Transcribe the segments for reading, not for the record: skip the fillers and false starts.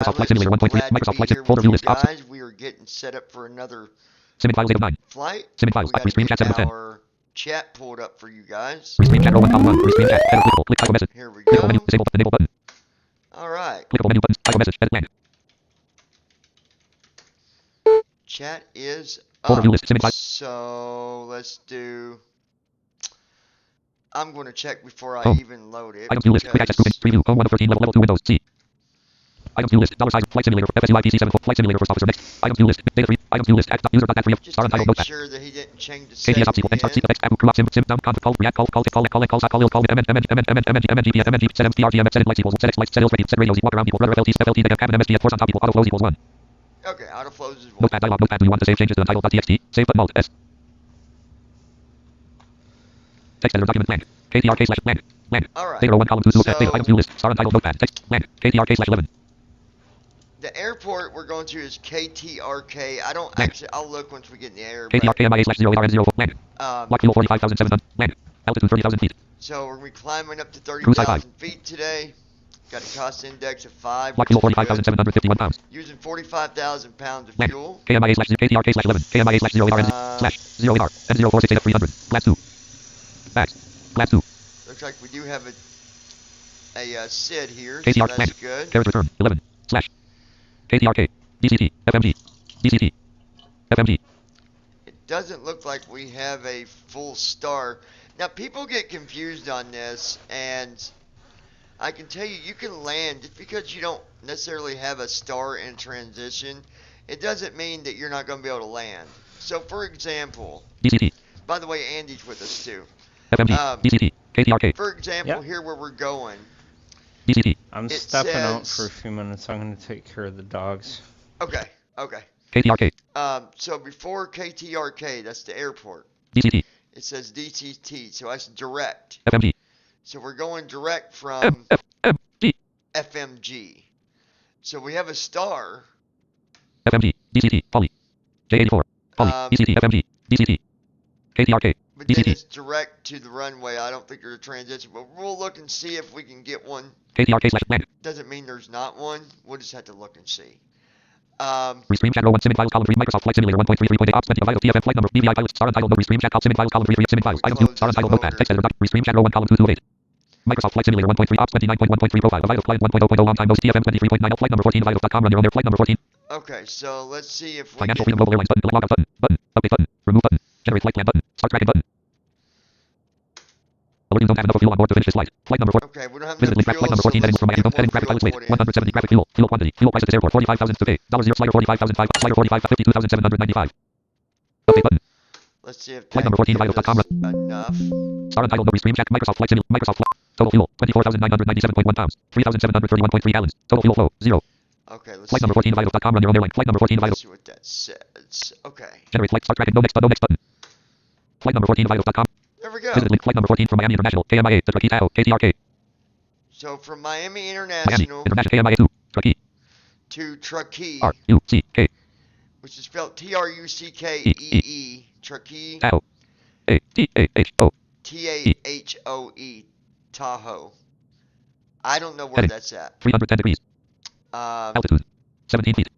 Microsoft Flight Simulator 1.3. Microsoft Flight Simulator folder view list. Guys, we are getting set up for another Sim files 8 of 9. flight. Sim files. We got Restream chat 7 of 10. our chat pulled up for you guys. Restream chat row 1 column 1. Restream chat. Header clickable. Click title message. Here we Clickable go. menu. Disable. Enable button. All right. Clickable menu button. Title message. Edit blank. Chat is Folder up. view list. Sim files. So let's do. I'm going to check before I even load it. Items view list. Quick access grouping. Preview. Home 1 of 13. Level 2 Windows. C. Items view list. Dollar sign. Flight simulator. FSUIT 7. Flight simulator first officer. Next. Items view list. Data 3. Items view list. User.net 3 of. Just Star to untitled make notepad. sure that he didn't change the KTS setting optional. Text. again. Text. Crew. Sim. Sim. Down. Conf. Call. React. Call. MNG. Set TRGM. Set lights equals. Set X lights. Set ready. Set radios. Walk around people. Rudder FLT. FLT. Cabin MSG. Force on top people. Auto flows equals 1. Okay. Auto flows is 1. Notepad dialog. Notepad. Do you want to save changes to untitled.txt? Save button alt. S. Text editor document blank. Ktrk slash blank. Blank. Alright. Data row 1 column 2 data So items view list. Star untitled notepad. Text blank. Ktrk slash 11. the airport we're going to is Ktrk. I don't Blank. actually. I'll look once we get in the air. Ktrk MIA slash 0 ARN 0 blank. Block fuel 45,700 blank. Altitude 30,000 feet. So we're going to be climbing up to Cruise high 30,000 feet today. Got a cost index of 5. Block fuel 45,751 pounds. Using 45,000 pounds of Blank. fuel. KMIA slash Ktrk slash 11. KMIA slash 0 ARN slash 0 AR N046 300. Class 2. Bags. Class 2. Looks like we do have a SID here. KTR So that's blank. good. Carriage return 11 slash KTRK DCT FMG DCT FMG. It doesn't look like we have a full star. Now people get confused on this, and I can tell you, you can land just because you don't necessarily have a star in transition. It doesn't mean that you're not going to be able to land. So for example, DCT. By the way, Andy's with us too. FMG DCT KTRK. For example, here where we're going. DCT. I'm stepping out for a few minutes. I'm going to take care of the dogs. Okay. Okay. KTRK. So before Ktrk, that's the airport. DCT. It says DCT, so that's direct. FMG. So we're going direct from FMG. FMG. So we have a star. FMG. DCT. Poly. J84. Poly. DCT. FMG. DCT. KTRK. But then DCT. it's direct to the runway. I don't think there's a transition, but we'll look and see if we can get one. KTRK slash blank. Doesn't mean there's not one. We'll just have to look and see. Restream chat row 1 Sim files column 3 Microsoft Flight Simulator 1.3.8 ops 20 vital TFM flight number BVI pilots star untitled node restream chat column Sim files column 3 Sim files items view star untitled notepad text editor doc restream chat row 1 column 2 of 8 Microsoft Flight Simulator 1.3 ops 29.1.3 profile vital client 1.0.0 long time no TFM 23.9 flight number 14 vitals.com run your own air flight number 14. Okay, so let's see if we Financial can... freedom global airlines button log out button update button remove button generate flight plan button start tracking button. Alert you don't have enough fuel on board to finish this flight. Flight number 4. Okay, we don't have Visit enough link fuel, flight number 14 heading from Miami. Heading graphic pilots weight 170 graphic fuel quantity fuel price at this airport 45,000 to pay $0 slider 45,005 slider 45 52,795. Update button. Let's see if flight number 14 vitals.com enough. Star untitled no restream chat Microsoft Flight Simulator Microsoft Flight total fuel 24,997.1 pounds 3,731.3 gallons total fuel flow 0. Okay, let's flight number 14 vitals.com run your own airline flight number 14 vitals. Let's see what that says. Okay. Generate flight start tracking no next button flight number 14 vitals.com. There we go. Visit link flight number 14 from Miami International KMIA to Truckee KTRK. So from Miami International KMIA to Truckee to Truckee, RUCK, which is spelled TRUCKEE, Truckee, TAHOE, Tahoe. I don't know where that's at. 310 degrees. Altitude 17 feet.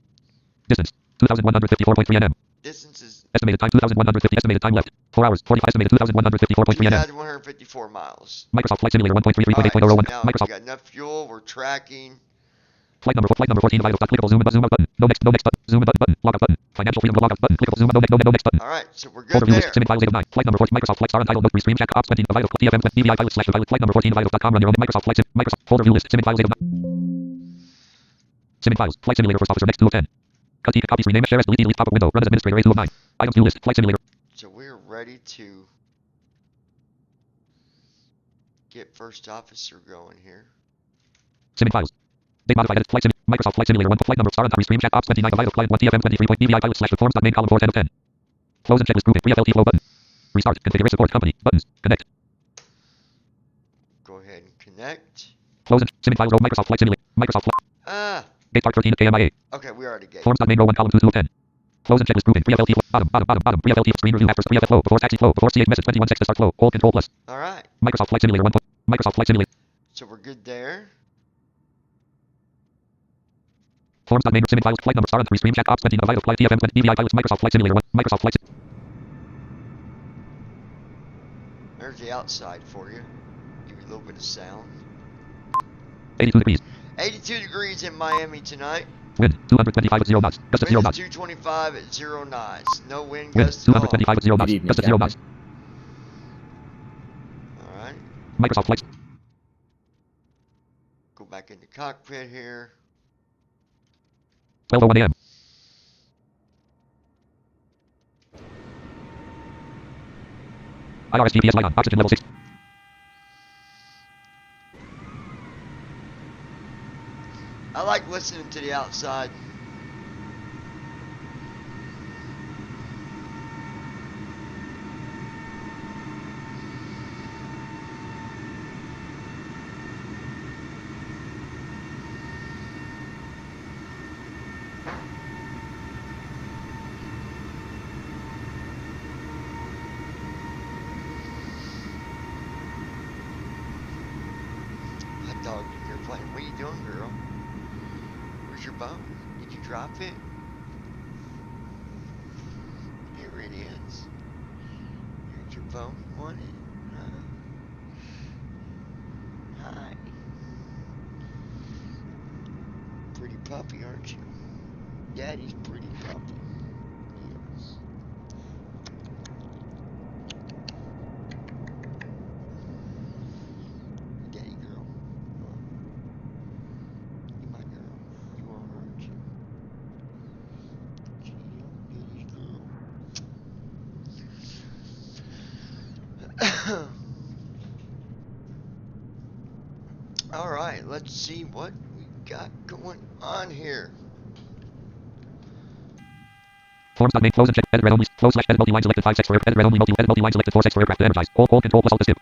Distance 2,154.3 nm. Distance is estimated time 2,150. Estimated time left 4 hours 45. Estimated 2,154.3 nm. 2,154 miles. Microsoft Flight Simulator 1.33.8.01. Microsoft. We got enough fuel. We're tracking. Flight number 14 vitals. Clickable zoom out button. No next button. Zoom button. Log out button. Financial freedom log out button. Clickable zoom out no next button. All right, so we're good Folder view there. list. Sim files 8 of 9. Flight number 14 Microsoft Flight star untitled note restream chat ops 20 vital TFM BVI pilot slash pilot flight number 14 vitals.com run your own Microsoft Flight Sim Microsoft folder view list. Sim files 8 of 9. Sim files. Flight Simulator first officer next 2 of 10. Ktrk copies rename shares delete pop-up window run as administrator A2 of 9. Items view list. Flight Simulator. So we're ready to get first officer going here. Sim files. Date modified edit flight sim Microsoft Flight Simulator 1 flight number star restream chat ops 29 vital client 1 TFM 23.BVI pilot slash forms main column 4 10 of 10. Close and checklist grouping. FLT flow button. Restart. Configure support company buttons. Connect. Go ahead and connect. Close and sim files row Microsoft Flight Simulator. Microsoft Flight. Ktrk 13 KMIA. Okay, we already get. Forms.main row 1 column 2 of 10. Close and checklist grouping. FLT flow. Bottom. FLT screen review after FLT flow before taxi flow before CH message 21 seconds to start flow. Hold control plus. All right. Microsoft Flight Simulator 1. Microsoft Flight Simulator. So we're good there. Forms.name, sim files, flight number, star, restream, check, ops, 20, Aviatife, flight, TFM, 20, DVI pilots, Microsoft Flight Simulator 1, Microsoft Flight. There's the outside for you. Give you a little bit of sound. 82 degrees. 82 degrees in Miami tonight. Wind, 225 at 0 knots. Gust at 0 Wind knots. is 225 at 0 knots. No wind Wind, gusts at all. 225 at 0 knots. evening, Gust at 0 knots. Alright. Microsoft Flight. Go back into cockpit here. 12:01 a.m. IRS GPS light on. Oxygen level 6. I like listening to the outside. Hot dog in your plane. What are you doing, girl? Where's your bone? Did you drop it? Here it is. Here's your bone. Want it? Hi. Pretty puppy, aren't you? Daddy's pretty puppy. Yes. Daddy girl. You my girl. You are, aren't you? She daddy's girl. Alright, let's see what we got going on here. Forms.name, close and check, edit red only, close slash edit multi-line selected 5 sex for edit red only multi-line selected 4 sex for aircraft to energize. Hold control plus alt escape.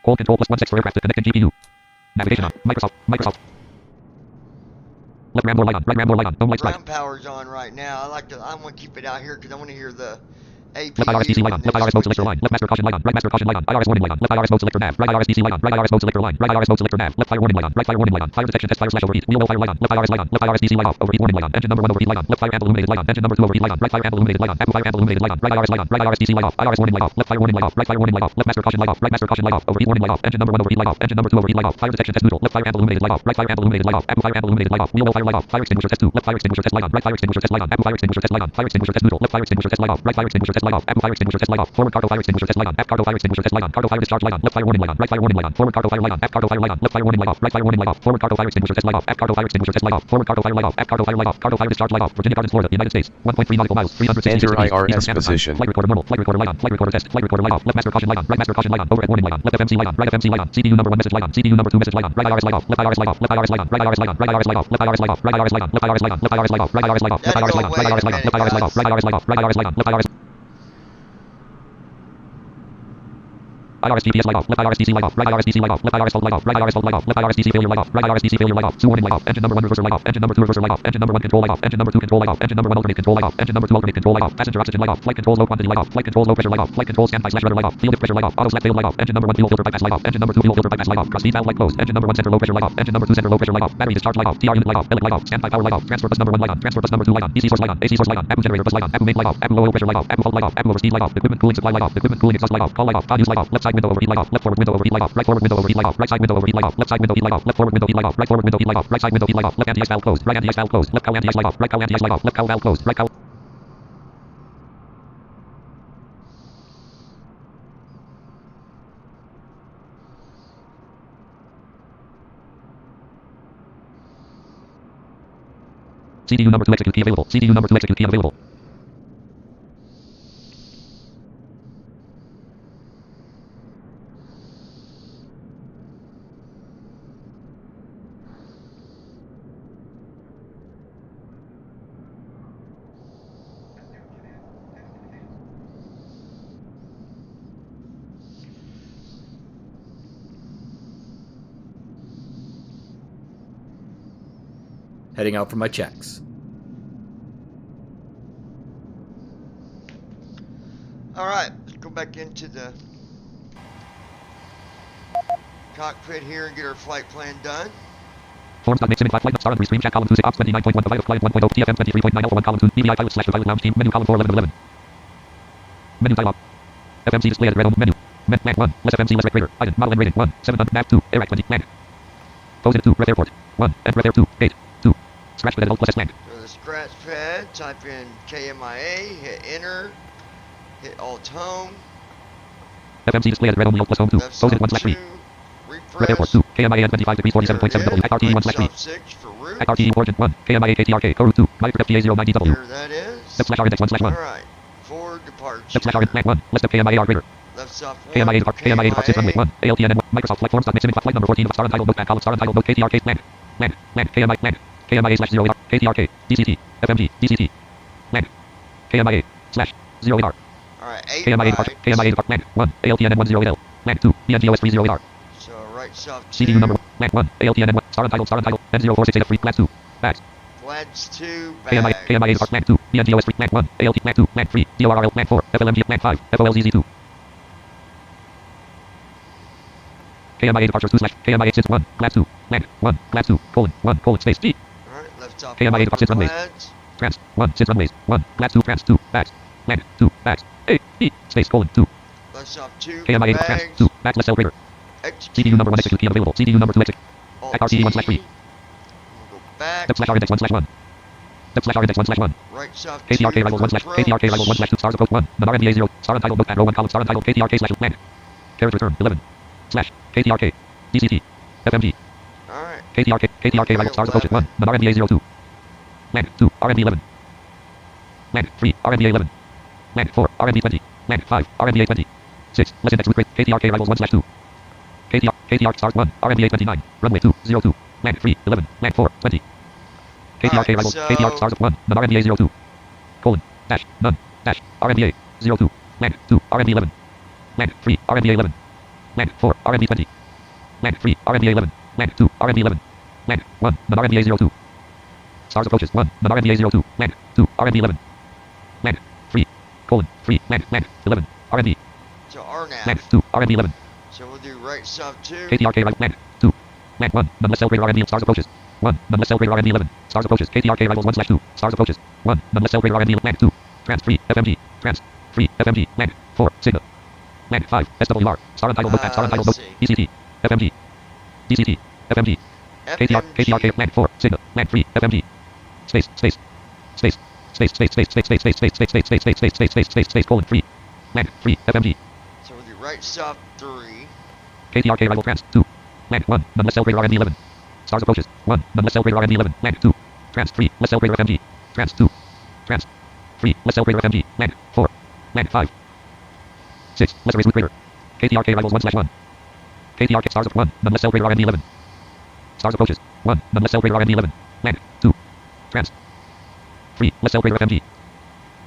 Hold control plus 1 sex for aircraft to connect in GPU. Navigation on. Microsoft. Left ramble light on. Right ramble light on. Home lights light. Ground power's on right now. I want to keep it out here because I want to hear the APU. Left IRS DC light on. Left IRS mode selector line. Left master caution light on. Right master caution light on. IRS warning light on. Left IRS mode selector nav. Right IRS DC light on. Right IRS mode selector line. Right IRS mode selector nav. Left fire warning light on. Right fire warning light on. Fire detection test fire slash overheat. Wheel well fire light on. Left IRS light on. Left IRS DC light off. Overheat warning light on. Engine number 1 overheat light on. Left fire amp illuminated light on. Engine number 2 overheat light on. Right fire amp illuminated light on. Amp fire amp illuminated light on. Right IRS light on. Right IRS DC light off. IRS warning light off. Left fire warning light off. Right fire warning light off. Left master caution light off. Right master caution light off. Overheat warning light off. Engine number 1 overheat light off. Engine number 2 overheat light off. Fire detection test neutral. Left fire amp illuminated light off. Right fire amp illuminated light off. Amp fire amp illuminated light off. Wheel well fire light off. Fire extinguisher test 2. Left fire extinguisher test light on. Right fire extinguisher test light on. Amp fire extinguisher test light on. Fire extinguisher test neutral. Left fire extinguisher test light off. Right fire extinguisher test light off. Amp fire extinguisher test light off. Forward cargo fire extinguisher test light on. App cargo fire extinguisher test light on. Cargo fire discharge light on. Left fire warning light on. Right fire warning light on. Forward cargo fire light on. App cargo fire light on. Left fire warning light off. Right fire warning light off. Forward cargo fire extinguisher test light off. App cargo fire extinguisher test light off. Forward cargo fire light off. App cargo fire light off. Cargo fire discharge light off. Virginia Gardens, Florida, United States. 1.3 nautical miles. 366 Enter degrees. IRS Eastern Standard Time. position. Flight recorder normal. Flight recorder light on. Flight recorder test. Flight recorder light off. Left master caution light on. Right master caution light on. Overhead warning light on. Left FMC light on. Right FMC light on. CPU number 1 message light on. CPU number 2 message light on. Right IRS light off. Left IRS light off. Left IRS light on. Right IRS light on. Right IRS light off. Left IRS light off. Right IRS light on. Left IRS light on. Left IRS light off. Right IRS light off. Left IRS light on. Right IRS light on. Left IRS light off. Right IRS light off. Right IRS light on. Left IRS IRS GPS light off. Left IRS DC light off. Right IRS DC light off. Left IRS hold light off. Right IRS hold light off. Left IRS DC failure light off. Right IRS DC failure light off. Warning light off. Engine number 1 reverser light off. Engine number 2 reverser light off. Engine number 1 control light off. Engine number 2 control light off. Engine number 1 alternate control light off. Engine number 2 alternate control light off. Passenger oxygen light off. Flight controls low quantity light off. Flight controls low pressure light off. Flight controls standby slash rudder light off. Field pressure light off. Auto select fail light off. Engine number 1 fuel filter bypass light off. Engine number 2 fuel filter bypass light off. Cross feed valve light closed. Engine number 1 center low pressure light off. Engine number 2 center low pressure light off. Battery discharge light off. TR unit light off. Billet light off. Standby power light off. Transfer bus number 1 light on. Transfer bus number 2 light on. DC source light on. AC source light on. Accu generator bus light on. Accu main light off. Accu low oil pressure light off. Accu fault light off. Accu overspeed light off. Equipment cooling supply light off. Equipment cooling exhaust light off. Call light off. Pod use light off. Left side window overheat light off. Left forward window overheat light off. Right forward window overheat light off. Right side window overheat light off. Left side window heat light off. Left forward window heat light off. Right forward window heat light off. Right side window heat light off. Left anti-ice valve closed. Right anti-ice valve closed. Left cowl anti-ice light off. Right cowl anti-ice light off. Left cowl valve closed. Right cowl. CDU number 2 execute key available. CDU number 2 execute key available. Heading out for my checks. Alright, let's go back into the cockpit here and get our flight plan done. Forms.make sim 5 flight star restream chat column 2 ops 29.1 provider flight 1.0 TFM 23.9 alpha 1 column 2 BVI pilot /pilot lounge team menu column 4 11 Menu dialog. FMC display at red menu. Land 1. Less FMC less greater. Item. Model and rating 1. 700 nav 2. Air 20. Land. Posted 2. Ref airport. 1. And ref air 2. 8. 2. Scratch pad alt plus S land. Go to the scratch pad, type in KMIA, hit enter, hit alt home. FMC display at red only alt plus home 2. Posted 1/3. Ref airport 2. KMIA 25 degrees 47.7 W. RTE 1/3. 6 for route. RTE origin 1. KMIA KTRK. Code 2. Micro FTA 090 W. There that is. Left /R index 1/1. Alright. Forward departure. Left /R land 1. Left of KMIA greater. Left soft 1. KMIA depart. KMIA depart 6 runway 1. ALTN 1. Microsoft flight forms.make sim flight number 14 of star untitled notepad column star untitled note KTRK land. Land. KMIA land. KMIA/0 AR. KTRK. DCT. FMG. DCT. Land. KMIA /0 AR. Alright, 8 KMIA depart. KMIA depart land 1. ALTN 10 L. Land 2. ENGOS 30 AR. So right soft 2. CDU number 1. Land 1. ALTN 1. Star untitled N046 free class 2. Bags. Flags 2. KMIA Bags. depart land 2. ENGOS free land 1. ALT land 2. Land 3. DORL land 4. FLMG land 5. FOLZZ 2. KMIA departure 2 / KMIA sits 1. Class 2. Land 1. Class 2. :1 space G. Alright, left soft KMIA 1 depart 6 for runways. flags. Trans 1. 6 runways. 1. Class 2. Trans 2. Bags. Land 2. Bags. A. B. Space : 2. Left soft 2 for KMIA trans bags. 2. Bags less elevator. Execute. CDU number 1 execute key unavailable. CDU number 2 execute. Alt RTE 1/3. We'll go back. Left /R index 1/1. Left /R index 1/1. Right soft 2 KTRK rivals 1 for / KTRK rivals 1 approach. / 2 stars approach 1. None RMBA 0. Star untitled notepad row 1 column star untitled KTRK / land. Character term 11. / KTRK. DCT. FMG. Alright. KTRK rivals stars approach 1. None RMBA 02. Land 2. RMB 11. Land 3. RMBA 11. Land 4. RMB 20. Land 5. RMBA 20. 6. Less index route rate. KTRK rivals 1 / 2. KTR stars 1. RMBA 29. Runway 2. 02. Land 3. 11. Land 4. 20. KTRK rivals. so- KTR stars 1. None RMBA 02. Colon. Dash. None. Dash. RMBA 02. Land 2. RMB 11. Land 3. RMBA 11. Land 4. RMB 20. Land 3. RMBA 11. Land 2. RMB 11. Land 1. None RMBA 02. Stars approaches 1. None RMBA 02. Land 2. RMB 11. Land 3. Colon. 3. Land 11. RMB. So RNAV. Land 2. RMB 11. So we'll do right soft 2. KTRK right land 2. Land 1. None less cell greater RMB stars approaches. 1. None less cell greater RMB 11. Stars approaches. KTRK rivals 1 / 2. Stars approaches. 1. None less cell greater RMB land 2. Trans 3. FMG. Trans 3. FMG. Land 4. Sigma. Land 5. SWR. Star untitled notepad. Star untitled note. let's DCT. FMG. DCT. FMG. KTRK land 4. Sigma. Land 3. FMG. Space. Colon 3. Land 3. FMG. So we'll do right soft 3. KTRK rival trans 2. Land 1. None less cell greater RMB 11. Stars approaches 1. None less cell greater RMB 11. Land 2. Trans 3. Less cell greater FMG. Trans 2. Trans 3. Less cell greater FMG. Land 4. Land 5. 6. Lesser is root greater. KTRK rivals 1 / 1. KTRK stars of 1. None less cell greater RMB 11. Stars approaches 1. None less cell greater RMB 11. Land 2. Trans 3. Less cell greater FMG.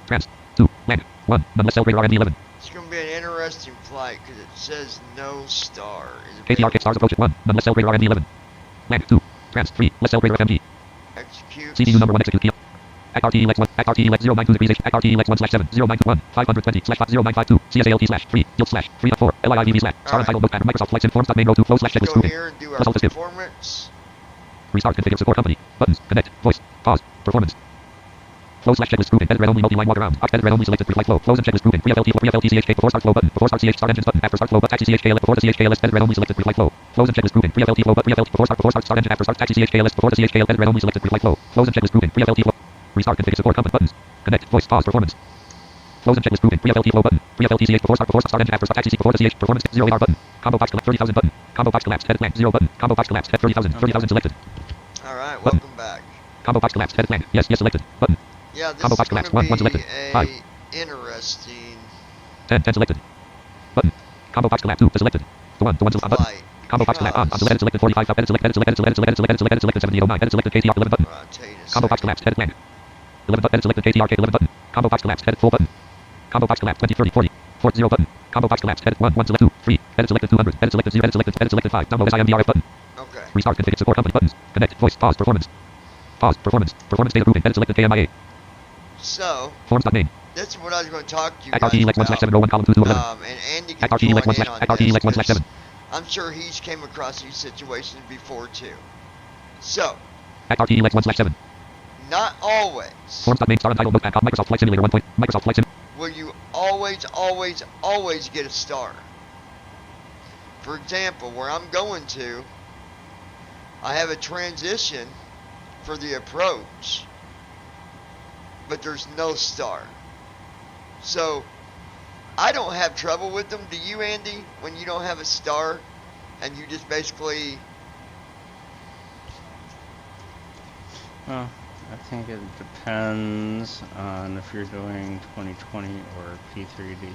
Trans 2. Land 1. None less cell greater RMB 11. It's going to be an interesting flight because it says no star. KTRK stars approach at 1. None less cell greater RMB 11. Land 2. Trans 3. Less cell greater FMG. Execute. CDU number 1 execute key. RTE lex 1. RTE lex 092 degrees H. RTE lex 1 / 7. 0921. 520 / 0952. CSALT / 3. Yield / 3 4. LIIVV / star untitled notepad. Microsoft flights informs. Main go to flow / Let's checklist go grouping. here and do our Result is give. performance. Restart configure support company. Buttons. Connect. Voice. Pause. Performance. Flow / checklist grouping. Edit red only multi-line walk around. Edit red only selected pre-flight flow. Flows and checklist grouping. Pre-FLT CHK before start flow button. Before start CH start engines button. After start flow but taxi CHK before the CHK list. Edit red only selected pre-flight flow. Flows and checklist grouping. Pre-FLT flow but pre-FLT before start start engine after start taxi CHK list. Before the CHK edit red only selected pre-flight flow. Flows and checklist grouping. Pre-FLT flow. Restart configure support company buttons. Connect. Voice. Pause. Performance. Flows and checklist grouping. Pre-FLT flow button. Pre-FLT CH before start engine after start taxi C before the CH performance 0 AR button. Combo box collapse 30,000 button. Combo box collapse head blank 0 button. Combo box collapse head 30,000 selected. Alright, Button. welcome back. Combo box collapse head blank yes selected button. Yeah, this Combo is box going collapse to 1 be selected. 5. a interesting 10 selected. Button. Combo box collapse 2 selected. The one button. flight. Combo box collapse on edit selected 45 edit selected 7009 edit selected KTR 11 button. I'll tell you in a Combo box second. collapse head blank 11 button edit selected KTRK 11 button. Combo box collapse head full button. Combo box collapse 20 30 40 4 0 button. Combo box collapse head 1 select 2 3 edit selected 200 edit selected 0 edit selected 5 download SIMDRF button. Okay. Restart configure support company buttons. Connect voice pause performance. Pause performance data grouping edit selected KMIA. So, Forms.name. this is what I was going to talk to you guys RTE lex 1 / 7 about. 1 column 2 11. And Andy can RTE lex 1 join in on RTE lex 1 this, / 7. I'm sure he's came across these situations before too. So, Ktrk 1/7. not always Forms.main star untitled notepad. Microsoft Flight Simulator 1. Microsoft Flight Sim. will you always get a star. For example, where I'm going to, I have a transition for the approach, but there's no star. So, I don't have trouble with them. Do you, Andy, when you don't have a star and you just basically... Well, I think it depends on if you're doing 2020 or P3D.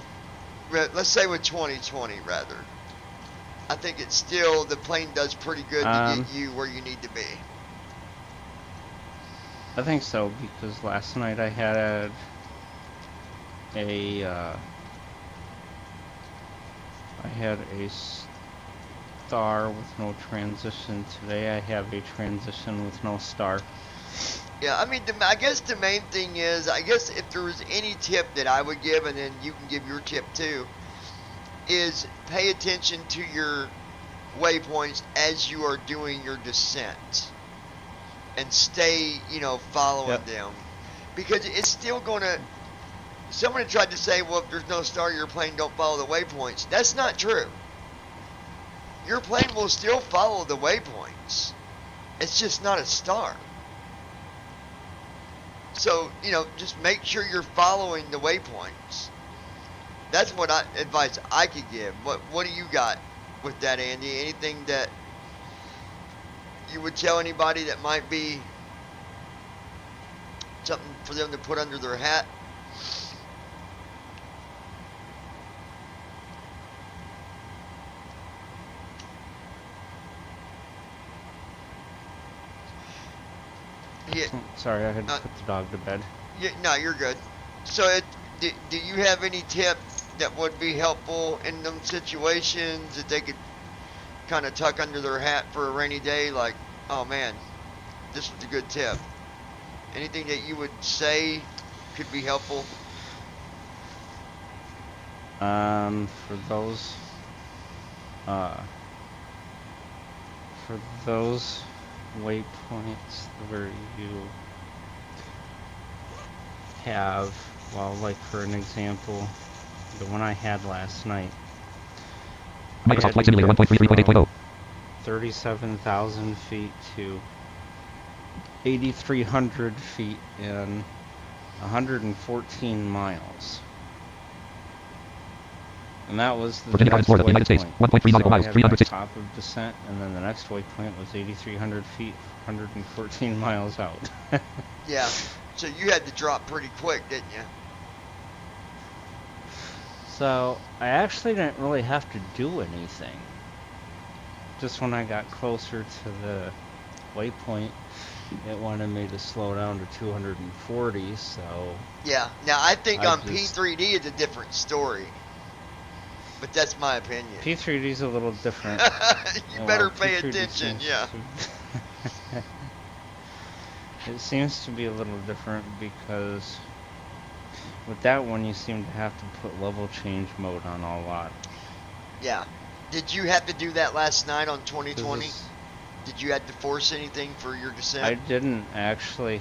Let's say with 2020, rather. I think it's still, the plane does pretty good to get you where you need to be. I think so, because last night I had a star with no transition. Today I have a transition with no star. Yeah, I mean, I guess the main thing is, I guess if there was any tip that I would give, and then you can give your tip too, is pay attention to your waypoints as you are doing your descent. And stay, following them. Because it's still going to... Somebody tried to say, well, if there's no star, your plane don't follow the waypoints. That's not true. Your plane will still follow the waypoints. It's just not a star. So, just make sure you're following the waypoints. That's what advice I could give. What do you got with that, Andy? Anything that you would tell anybody that might be something for them to put under their hat? Yeah. Sorry, I had to put the dog to bed. Yeah, no, you're good. So, do you have any tip that would be helpful in them situations that they could kind of tuck under their hat for a rainy day? Like, oh man, this was a good tip. Anything that you would say could be helpful? For those waypoints where you have, well, like for an example, the one I had last night. Microsoft Flight Simulator 1.33.8.0. 37,000 feet to 8,300 feet in 114 miles. And that was the Virginia, next Florida, United States. 1.3 nautical miles, I had 306. my top of descent, and then the next waypoint was 8,300 feet, 114 miles out. Yeah. So you had to drop pretty quick, didn't you? So I actually didn't really have to do anything. Just when I got closer to the waypoint, it wanted me to slow down to 240, so... Yeah. Now, I think I on just- P3D it's a different story. But that's my opinion. P3D is a little different. You Well, better pay P3D attention, seems yeah. It seems to be a little different because with that one you seem to have to put level change mode on a lot. Yeah. Did you have to do that last night on 2020? This is- Did you have to force anything for your descent? I didn't actually.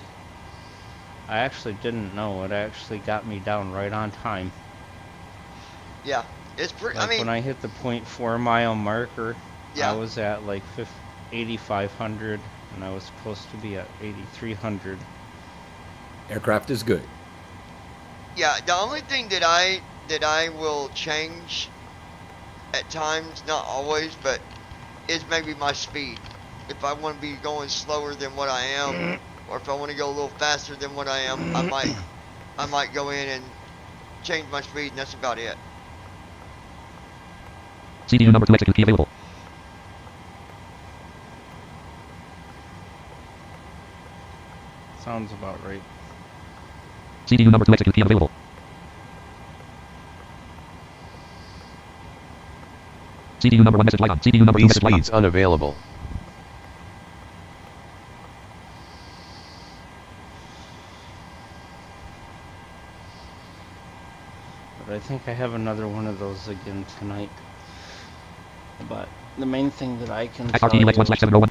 I actually didn't know. It actually got me down right on time. Yeah. It's pretty, Like when I hit the 0.4 mile marker, Yeah. I was at like 8,500 and I was supposed to be at 8,300. Aircraft is good. Yeah, the only thing that I will change at times, not always, but is maybe my speed. If I want to be going slower than what I am, or if I want to go a little faster than what I am, I might go in and change my speed, and that's about it. CDU number 2 execute key available. Sounds about right. CDU number 2 execute key available. CDU number 1 message light on. CDU number 2 These message light on. speeds unavailable. But I think I have another one of those again tonight. But the main thing that I can tell Ktrk you... Lex 1/701.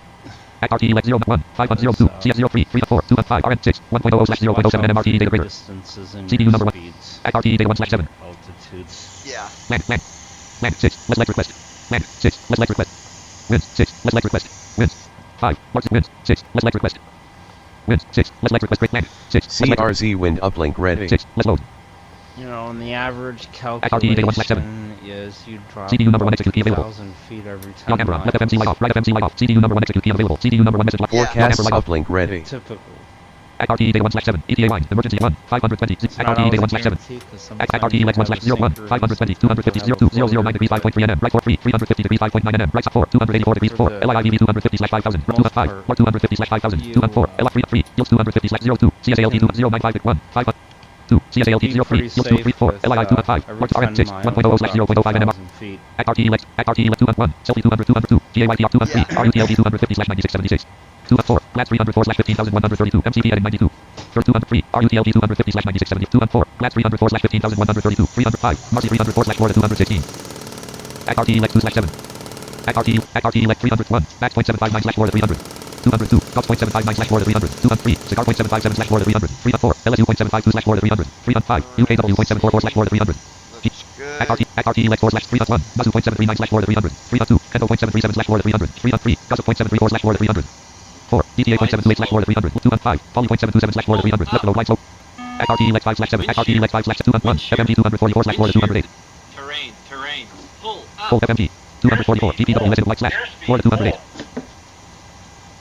Ktrk Lex 0.1. 5.02, CS03, 3.4, 2.5, RN6, 1.00/0.07 MRTE data graders. Distances and CPU number 1. speeds. RTE data 1/7. Altitudes. Yeah. Land 6, less like request. Land 6, less like request. Winds 6, less like request. Winds 5, marks winds 6, less like request. Winds 6, less like request. Land 6, CRZ wind uplink ready. 6, less load. You know, and the average RTE data 1/7. calculation is you drop CPU number 1 about execute key available. 2,000 feet every time. Young Amber, left FMC light off, right FMC light off. CPU number 1 execute key available. CPU number 1 message lock. Yeah. Forecast Young Amber, light off. uplink ready. Typical. RTE data 1/7. ETA line. Emergency 1. 520. It's not RTE always data a 1/7. guarantee, 'cause sometimes RTE you leg have 1/01. synchronous 520. people 250. have 02. a flow 009 degrees 5.3 nm. Right 43. 350 degrees 5.9 nm. Right 4. 284 degrees 4. LIIV 250/5000. Most 205. part, Or 250/5000. you, 204. LI3. Yields 250/02. CSALT 095.1. 5. 2. CSALT be 03. pretty Yields 234. safe LI with, 205. every Or 10 RN6. miles 1.00/0.05 nm. 1,000 feet. RTE leg 201. Selfie 200. GAYTR 203. Yeah. RUTLT 250/9676. 204. Glad 304/15132. MCP at 92. 203. RUTLT 250/9670. 204. Glad 304/15132. 305. Marcy 304/4 to 216. At RTE leg 2/7. At RTE leg 301. Max .759/4 to 300. 202. Cost .759/4 to 300. 203. Cigar .757/4 to 300. 304. LSU .752/4 to 300. 305. UKW .744/4 to 300. Looks good. At RTE leg 4/301. Mazu .739/4 to 300. 302. Kento .737/4 to 300. 303. Gossip .734/4 to 300. 4. DTA .728/4 to 300. 215. Poly .727/4 to 300. Left low right slope. At RTE leg 5/7. At RTE leg 5/201. FMG 244/4 to 208. Terrain. Pull up. Full FMG. 244. GPW resident white slash. 4 to 208.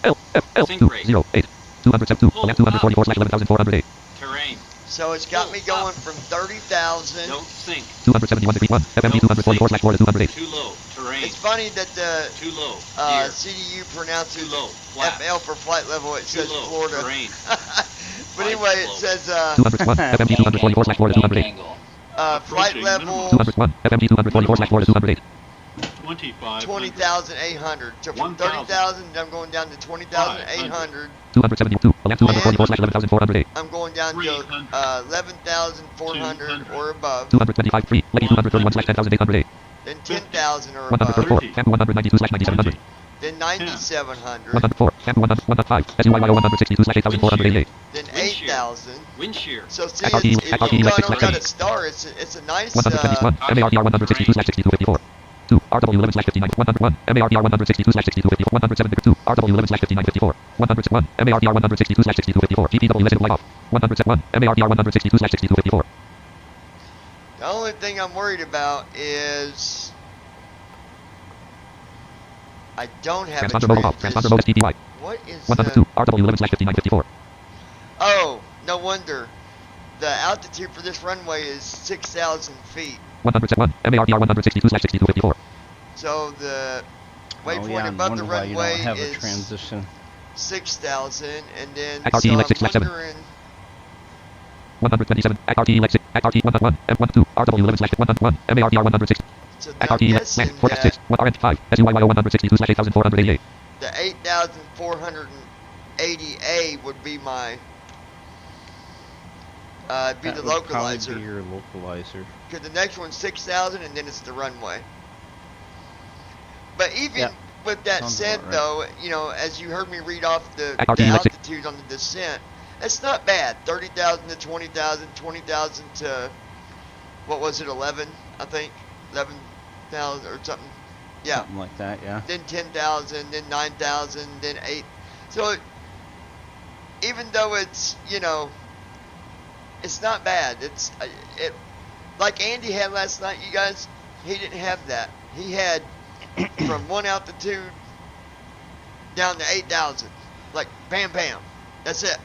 L 208. 272. Land 244/11408. Terrain. So it's got me going from 30,000. Don't sink. 271 degree 1. FMG 244/4 to 208. Too low. Terrain. It's funny that the Too low. Gear. CDU pronounces Too low. Flat. FL for flight level. It Too says low. Florida. Terrain. But anyway, it says 201. FMG 244/4 to 208. flight Approaching level 201. FMG 244/4 to 208. 25. 20,800. So from 30,000, I'm going down to 20,800. 272. Land 244/11,408. I'm going down to 11,400 or above. 225 free. Lady 231/10,808. Then 10,000 or 134. above. Camp 192/9700. Then 9,700. 104. Camp 105. SUYYO 162/8488. Then 8,000. Wind shear. So see, At RTE, if at you RTE, don't like got a star, it's a nice 171. MARDR 162/6254. 2. RW 11/59. 101. MARDR 162/6254. 107. 2. RW 11/5954. 101. MARDR 162/6254. GPW resident light off. 101. MARDR 162/6254. The only thing I'm worried about is I don't have Transponder a mode off. Transponder mode is TPY. What is 102. RW 11/5954. Oh, no wonder. The altitude for this runway is 6,000 feet. 101. MARDR 162/6254. So the waypoint yeah, above the wonder why you runway don't have a is transition. 6,000, and then At so RTE I'm like 6/7. wondering. 127. At RTE leg 6. At RTE 101. M12. RW 11/101. MARDR 160. So At I'm RTE leg guessing 4/6. that 1 RN5. SUYYO 162/8488. the 8,480A would be my be That the would probably localizer. be your localizer. Because the next one's 6,000, and then it's the runway. But even Yeah. with that Sounds said, about right. though, you know, as you heard me read off the At RTE like 6. altitude on the descent, it's not bad. 30,000 to 20,000, 20,000 to, what was it, 11, I think? 11,000 or something. Yeah. Something like that, yeah. Then 10,000, then 9,000, then 8. So, even though it's, you know, it's not bad. It's, like Andy had last night, you guys, he didn't have that. He had from one altitude down to 8,000. Like, bam, bam. That's it.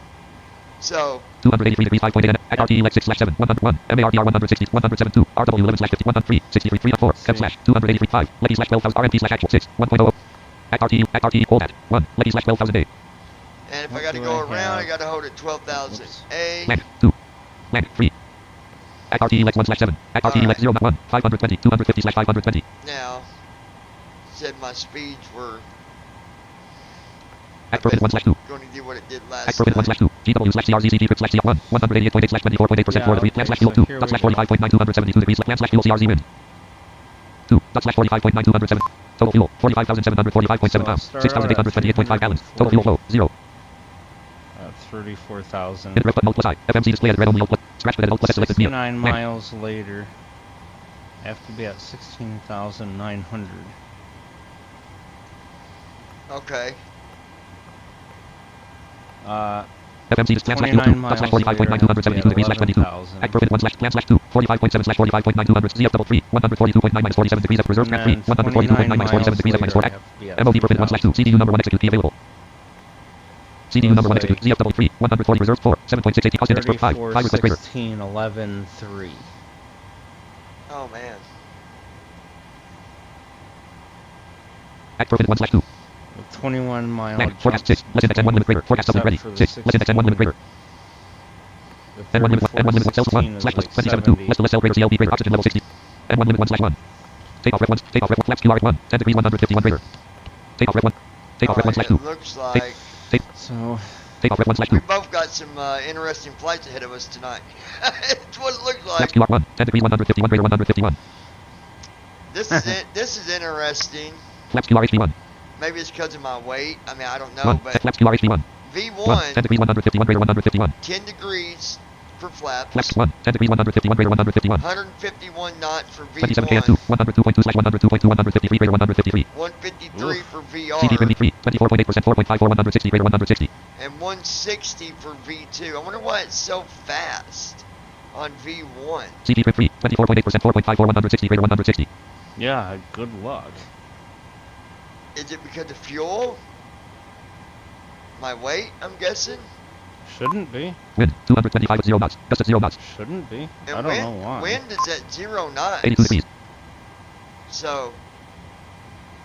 So, 283 degrees 5.8 at RTE leg 6/7. 101. MARDR 160. 172. RW 11/50. 103. 63. 3 4. Kev slash 283 5. Lady slash 12,000. RMP/actual 6. 1.0. At RTE hold at 1. Lady slash 12,000 A. and if What I got to do go I around, have? I got to hold it 12,000. Whoops. A. Land 2. Land 3. At RTE leg 1/7. At RTE leg 0.1. 520. 250/520. Now, said my speeds were At profit 1/2. going to do what it did At last profit night. 1/2. GW/CRZCP trip /CR1. 188.8/24.8% for the okay, land /fuel so 2. here Dot we /45.9 272 degrees. Land /fuel CRZ wind. 2. Dot /45.9 207. Total fuel 45,745.7 So pounds. start out at 6,828.5 gallons. Total fuel flow 0. 34,000. Red button alt plus I. FMC display at red only alt plus. Scratch button alt plus S selected meal. 69 miles later, I have to be at 16,900. Okay. FMC display slash 29 2 miles slash 45.9272 degrees slash 22. 11,000. Act prohibit 1 slash plan slash 2 45.7 slash 45.9200 ZF double 3 142.9 minus 47 degrees F reserve And track 3 142.9 minus 47 degrees F minus 4 act MOD prohibit 1 slash 2 CDU number 1 execute key available. CDU number 1 execute ZF double 3 140 reserve 4 7.680 cost index for 5 5 request greater. 16, 11, 3. Oh man. Act prohibit 1 slash 2 With 21 mile Land, jump forecast 6 let's index N1 limit greater forecast something ready except for the 6 let's index N1 limit greater The N1 limit 1 N1 limit 1 cells 1 slash plus 27 2 less to less cell greater CLB greater oxygen level 60 N1 limit 1 slash 1 take off ref 1 flaps QR at 1 10 degrees 151 greater take off ref 1 take off ref 1 slash 2 It looks like So, take off ref 1 slash we 2 both got some interesting flights ahead of us tonight. It's what it looks flaps like. QR 1 10 degrees 151 greater 151 This is it. This is interesting. flaps QR HD1 Maybe it's because of my weight. I mean, I don't know, 1 but flaps QR HD1 1 V1 10 degrees 151 greater 151 10 degrees for flaps. flaps 1 10 degrees 151 greater 151 151 knots for 27 KF2 V1. 102.2 slash 102.2 153 greater 153 153 for CD VR. 23 24.8% 4.54 160 greater 160 And 160 for V2. I wonder why it's so fast on V1. CD 3 24.8% 4.54 160 greater 160 yeah, good luck. Is it because of fuel? My weight, I'm guessing? Shouldn't be. wind 225 at 0 knots gust at 0 knots Shouldn't be. And I don't know why. wind is at 0 knots. 82 degrees So,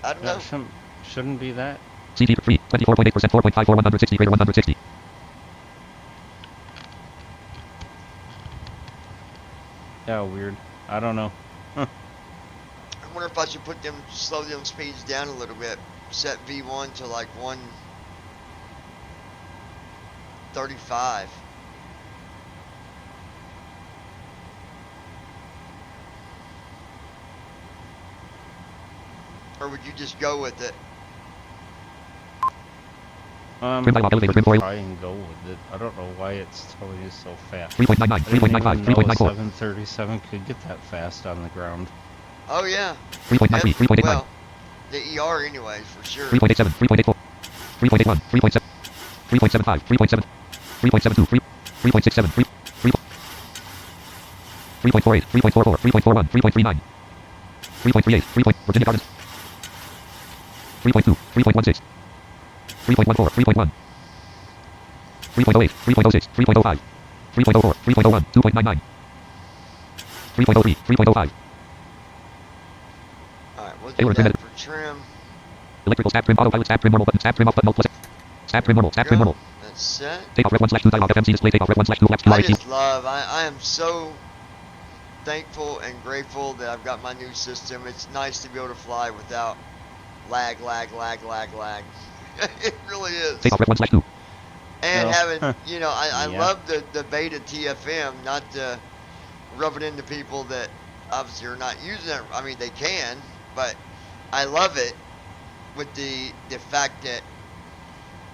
I don't That know. shouldn't be that. CD 3 24.8% 4.54 160 greater 160 Yeah, weird. I don't know. I wonder if I should slow them speeds down a little bit. Set V1 to like 135. Or would you just go with it? Trim dialog elevator trim 4 Try and go with it. I don't know why it's telling you so fast. 3.99 I didn't 3.95 even know a 3.94 737 could get that fast on the ground. Oh yeah. 3.93 3.89 Well, the ER anyways, for sure. 3.87 3.84 3.81 3.7 3.75 3.7 3.72 3.67 3.48 3.44 3.41 3.39 3.38 Virginia Gardens 3.2 3.16 3.14 3.1 3.08 3.06 3.05 3.04 3.01 2.99 3.03 3.05 Alright, we'll do Taylor, trim that it. for trim. Electrical stab trim autopilot stab trim normal button stab trim off button alt plus stab trim normal stab trim Go. normal That's set. take off ref 1 slash 2 dialog FMC display take off ref 1 slash 2 flaps I 2 just love, I am so thankful and grateful that I've got my new system. It's nice to be able to fly without lag. It really is. take off ref 1 slash 2 And No. having, you know, I Yeah. love the beta TFM, not to rub it into people that obviously are not using it. I mean, they can, but I love it with the fact that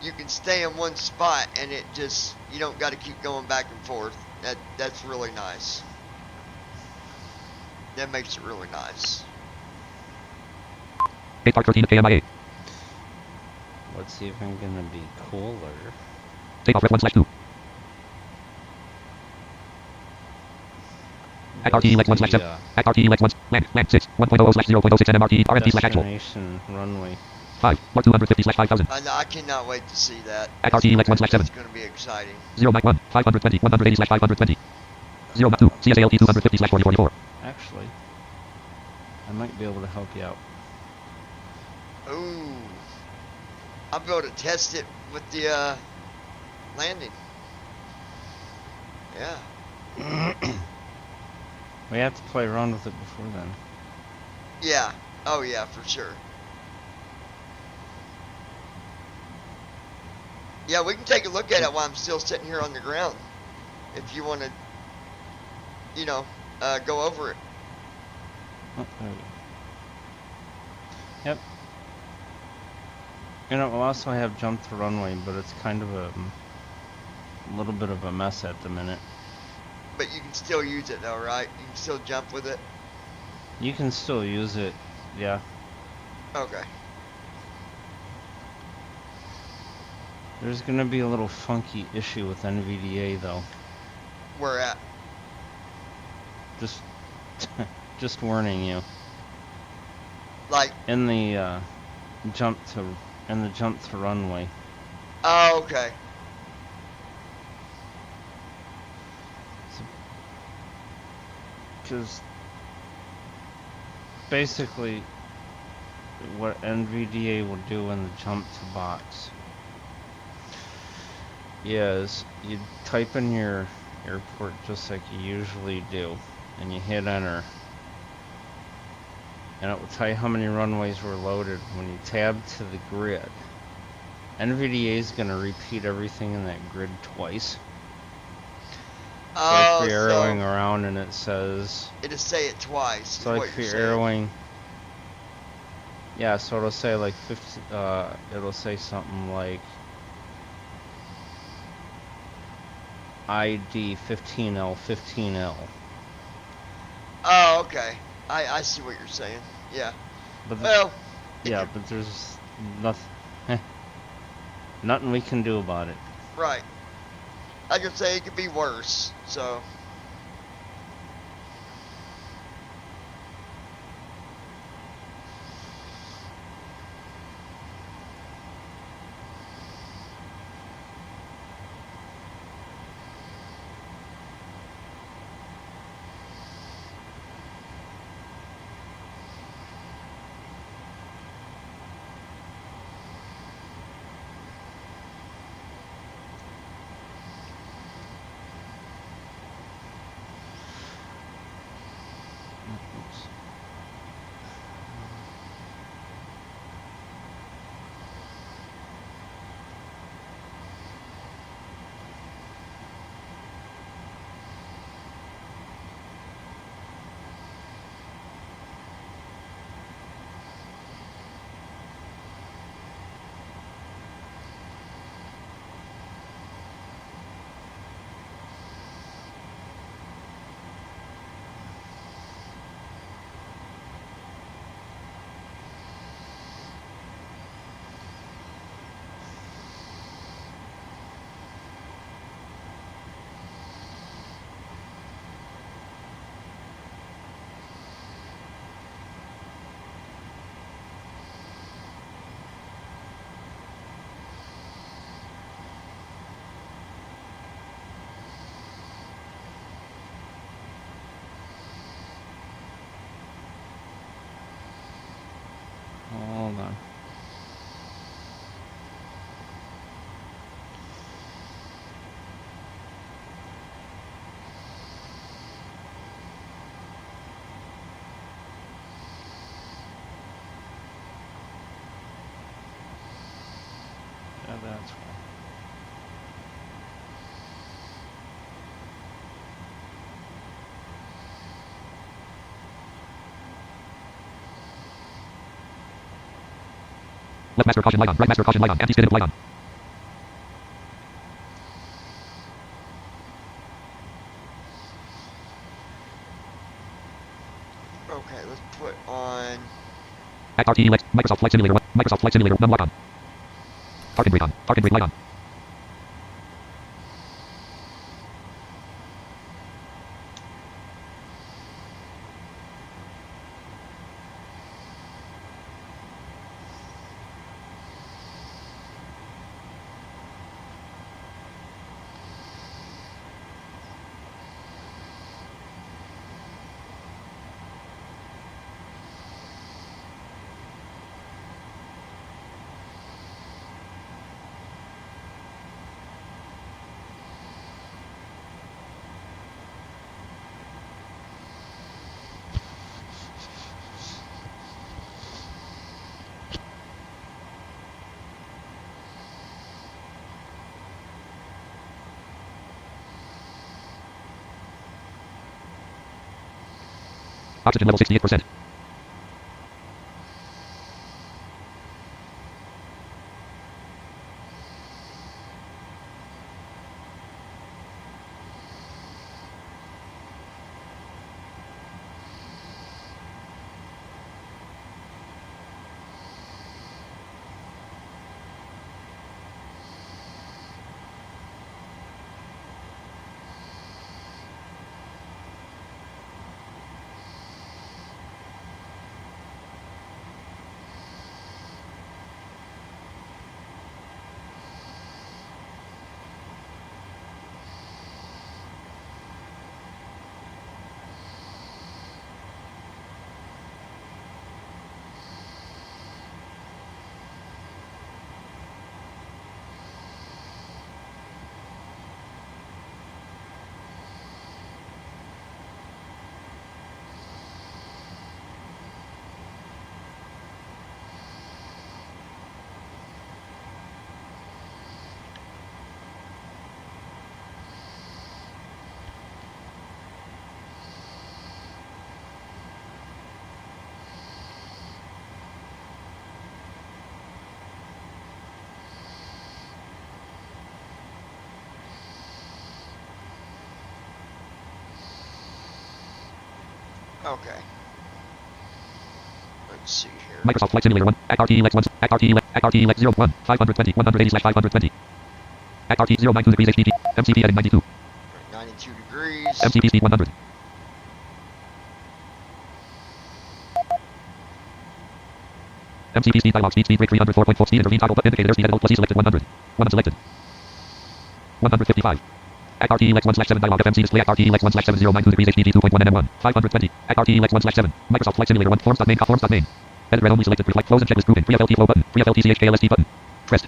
you can stay in one spot and it just, you don't got to keep going back and forth. That's really nice. That makes it really nice. Ktrk 13 KMIA What's even gonna be cooler? take off ref 1 slash 2 Act RTE Lex 1 slash 7 Act RTE Lex 1 land 6 1.00 slash 0.06 NMRT RFT slash actual Destination runway. 5 Mark 250 slash 5000 I cannot wait to see that. Act RTE Lex 1 slash 7 It's going to be exciting. 091 520 180 slash 520 092 CSALT 250 slash 4044 Actually, I might be able to help you out. Ooh. I'll be able to test it with the landing. Yeah. We have to play around with it before then. Yeah. Oh yeah, for sure. Yeah, we can take a look at it while I'm still sitting here on the ground. If you want to, you know, go over it. Oh, there we go. Yep. You know, we'll also have jumped the runway, but it's kind of a a little bit of a mess at the minute. But you can still use it though, right? You can still jump with it? You can still use it, yeah. Okay. There's gonna be a little funky issue with NVDA though. Where at? Just, just warning you. Like, In the jump to runway. oh, okay. Because basically, what NVDA will do in the jump to box is you type in your airport just like you usually do, and you hit enter, and it will tell you how many runways were loaded. When you tab to the grid, NVDA is going to repeat everything in that grid twice. Oh, If you're arrowing around and it says, it'll say it twice. so like if you're arrowing, yeah, so it'll say like 50, it'll say something like ID 15L 15L. Oh, okay. I see what you're saying. Yeah. But Well, yeah, but there's nothing, nothing we can do about it. right. I could say it could be worse, so. Hold on. Yeah, that's why. Left master caution light on. Right master caution light on. Anti-skid light on. Okay, let's put on. Act RTE Lex. Microsoft Flight Simulator 1. Microsoft Flight Simulator 1 lock on. Target brake on. Target brake light on. Oxygen level 68%. Okay. Let's see here. Microsoft Flight Simulator 1. ACT-ELEX 1. ACT-ELEX 01. 520. 180/520. ACT 092 degrees HDG. MCP heading 92. 92 degrees. MCP speed 100. MCP speed dialog speed break 304.4 speed intervene toggle button indicator speed edit plus E selected 100. 1 unselected. 155. ACT-ELEX 1/7 dialog FMC display ACT-ELEX 1/7092 degrees HDG 2.1 NM1. 520. ACT-ELEX 1/7. Microsoft Flight Simulator 1 forms.main. Edit red only selected free flight close and checklist grouping. Free FLT flow button. Free FLT CHKLST button. Pressed.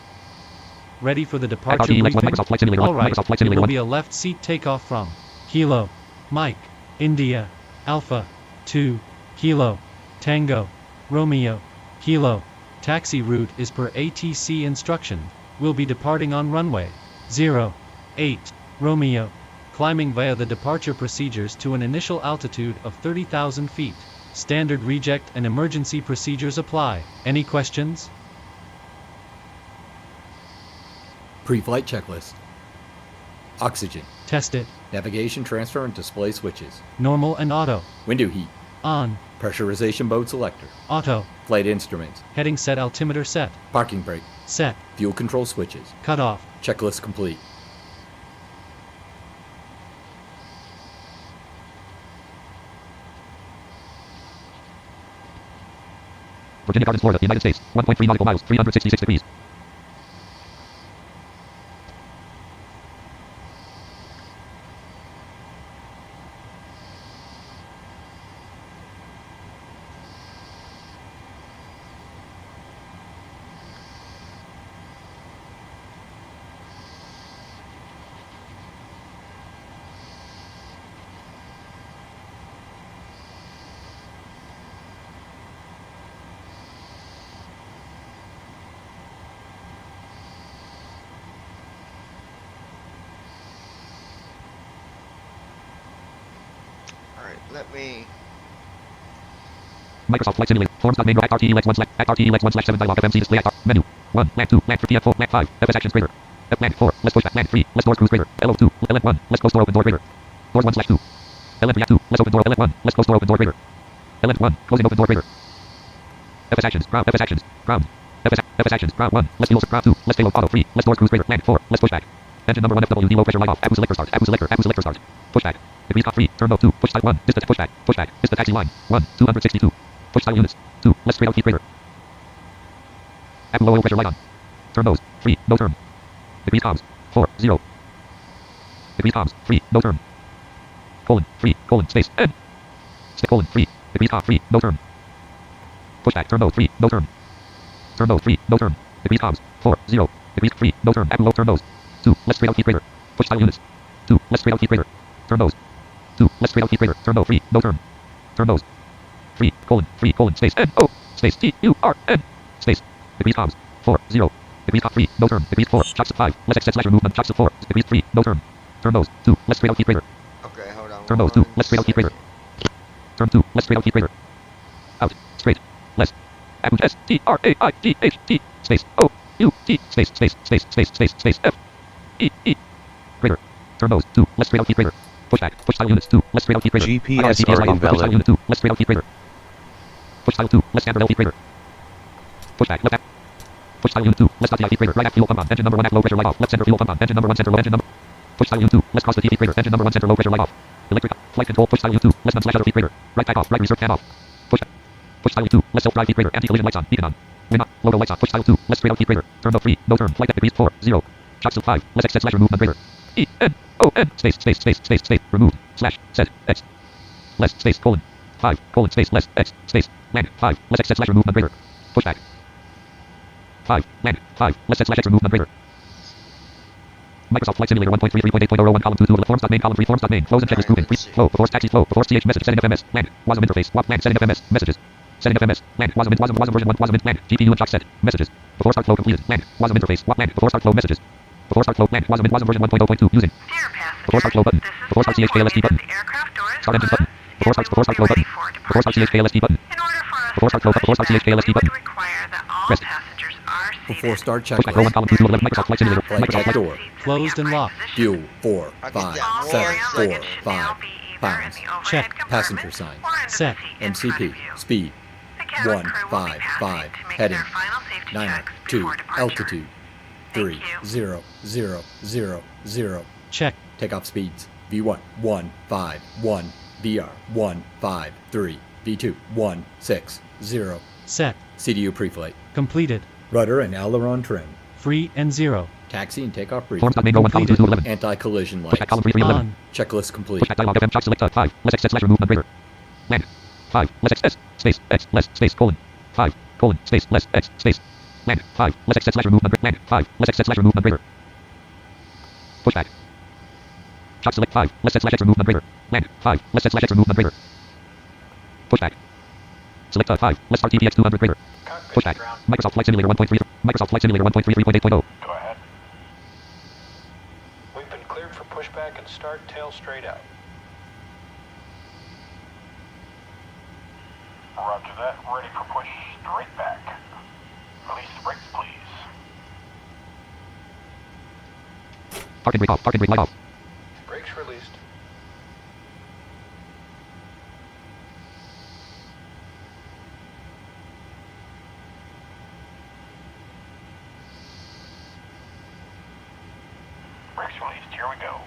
Ready for the departure ACT-ELEX 1 briefing? Microsoft Flight Simulator 1. All right, Microsoft Flight it Simulator will 1. be a left seat takeoff from Kilo, Mike, India, Alpha, 2, Kilo, Tango, Romeo, Kilo. Taxi route is per ATC instruction. We'll be departing on runway 08, Romeo. Climbing via the departure procedures to an initial altitude of 30,000 feet. Standard reject and emergency procedures apply. Any questions? Pre-flight checklist. Oxygen. Test it. Navigation transfer and display switches. Normal and auto. Window heat. On. Pressurization mode selector. Auto. Flight instruments. Heading set altimeter set. Parking brake. Set. Fuel control switches. Cut off. Checklist complete. Virginia Gardens, Florida, United States. 1.3 nautical miles. 366 degrees. Alright, let me... Microsoft Flight Simulator. Forms.main ACT-ELEX 1/7 dialog FMC display menu. 1. Land 2. Land 3 TF4. Land 5. FS actions greater. Land 4. Let's push back. Land 3. Let's doors cruise greater. LO 2. LM 1. Let's close door open door greater. Doors 1/2. LM 3 2. Let's open door. LM 1. Let's close door open door greater. LM 1. Closing open door greater. FS actions. Ground. FS actions. Ground. FS actions. Ground 1. Let's fuel. Ground 2. Let's payload auto 3. Let's doors cruise greater. Land 4. Let's push back. Engine number 1 FWD low pressure light off. Abu selector start. Abu selector start. Push back. Degrees top 3. Turn mode 2. Push style 1. Distance. Push back. Push back. Is the taxi line. 1. 262. Push style units. 2. Let's straight out keep greater. Abu low pressure light on. Turn nose. 3. No turn. Degrees comms. 4. 0. Degrees comms. 3. No turn. Colon. 3. Colon. Space. N. Colon. 3. Degrees comms. 3. No turn. Push back. Turn nose. 3. No turn. Turn nose. 3. No turn. Degrees comms. 4. 0. Degrees 3. No turn. Abu low turn nose. 2. Let's straight out keep greater. Push style units. 2. Let's straight out keep greater. Turn nose. 2. Let's straight out keep greater. Turn nose. 3. No turn. Turn nose. 3. Colon. 3. Colon. Space. N. O. Space. T. U. R. N. Space. Degrees comms. 4. 0. Degrees top 3. No turn. Degrees 4. Shocks 5. Let's exit slash movement. Shocks 4. Degrees 3. No turn. Turn nose. 2. Let's straight out keep greater. Okay, hold on. Turn nose. 2. Let's straight out keep greater. Turn 2. Let's straight out keep greater. Out. Straight. Less. Abu S. T. R. A. I. G. H. T. Space. O. U. T. Space. F. E. E. Greater. Turn nose. 2. Let's straight out keep greater. Push back. Push style units. 2. Let's straight out keep greater. GPS light are on. Push style invalid. unit 2. Let's straight out keep greater. Push style 2. Let's standard L keep greater. Push back. Left back. Push style unit 2. Let's start the keep greater. Right at fuel pump on. Engine number 1 at low pressure light off. Left center fuel pump on. Engine number 1 center low. Engine number. Push style unit 2. Let's cross the T keep greater. Engine number 1 center low pressure light off. Electric flight control. Push style unit 2. Less none slash other keep greater. Right back off. Right reserve can off. Push back. Push style unit 2. Let's self drive keep greater. Anti collision lights on. Beacon on. Win up. Logo lights on. Push style 2. Let's straight out keep greater. Turn up 3. No turn. Flight at degrees 4. 0. Shocks 5. Let's exit slash remove none greater. E. N. O. N. Space. Remove. Slash. Set. X. Less. Space. Colon. 5. Colon. Space. Less. X. Space. Land. 5. Let's exit slash remove none greater. Push back. 5. Land. 5. Let's set slash X remove none greater. Microsoft Flight Simulator 1.33.8.01 column 2 forms.main column 3 forms.main close and checklist grouping flow before taxi flow before ch message setting FMS land wasm interface land setting FMS messages setting FMS land wasm version 1 wasm land GPU and shock set messages before start flow completed land wasm interface land before start flow messages before start flow land wasm version 1.0.2 using before start flow button before start CHKLST button start engines button before start flow button before start CHKLST button before start CHKLST button press Before start push back row 1 checklist. column 2 to 11 Microsoft Flight Simulator Flight Microsoft check Flight door. Closed and locked. Fuel 4, I'll get 5, that 7, one 4, second. 5. pounds. Check. Passenger sign. Set. MCP. Speed. 155. Heading. 902. Altitude. 30,000. Check. Takeoff speeds. V1 151. VR 153. V2 160. Set. CDU preflight. Completed. Rudder and aileron trim. Free and 0. Taxi and takeoff brief. Forms.mango 1 column 2 to 11. Anti-collision Pushback lights. column 3 3 11. On. Checklist complete. Pushback dialog FM charge select 5. Less X slash remove numerator. Land. 5. Less X S. Space. X. Less. Space. Colon. 5. Colon. Space. Less. X. Space. Land. 5. Less X slash remove numerator. Land. 5. Less X slash remove numerator. Pushback. Charge select 5. Less X slash X remove numerator. Land. 5. Less X slash X remove numerator. Pushback. Select 5. Less RTPX 200 greater. Pushback. Microsoft Flight Simulator 1.3. Microsoft Flight Simulator 1.33.8.0. Go ahead. We've been cleared for pushback and start tail straight out. Roger that. Ready for push straight back. Release the brakes, please. Park and brake off. Park and brake light off. Brakes released. Brakes released. Here we go.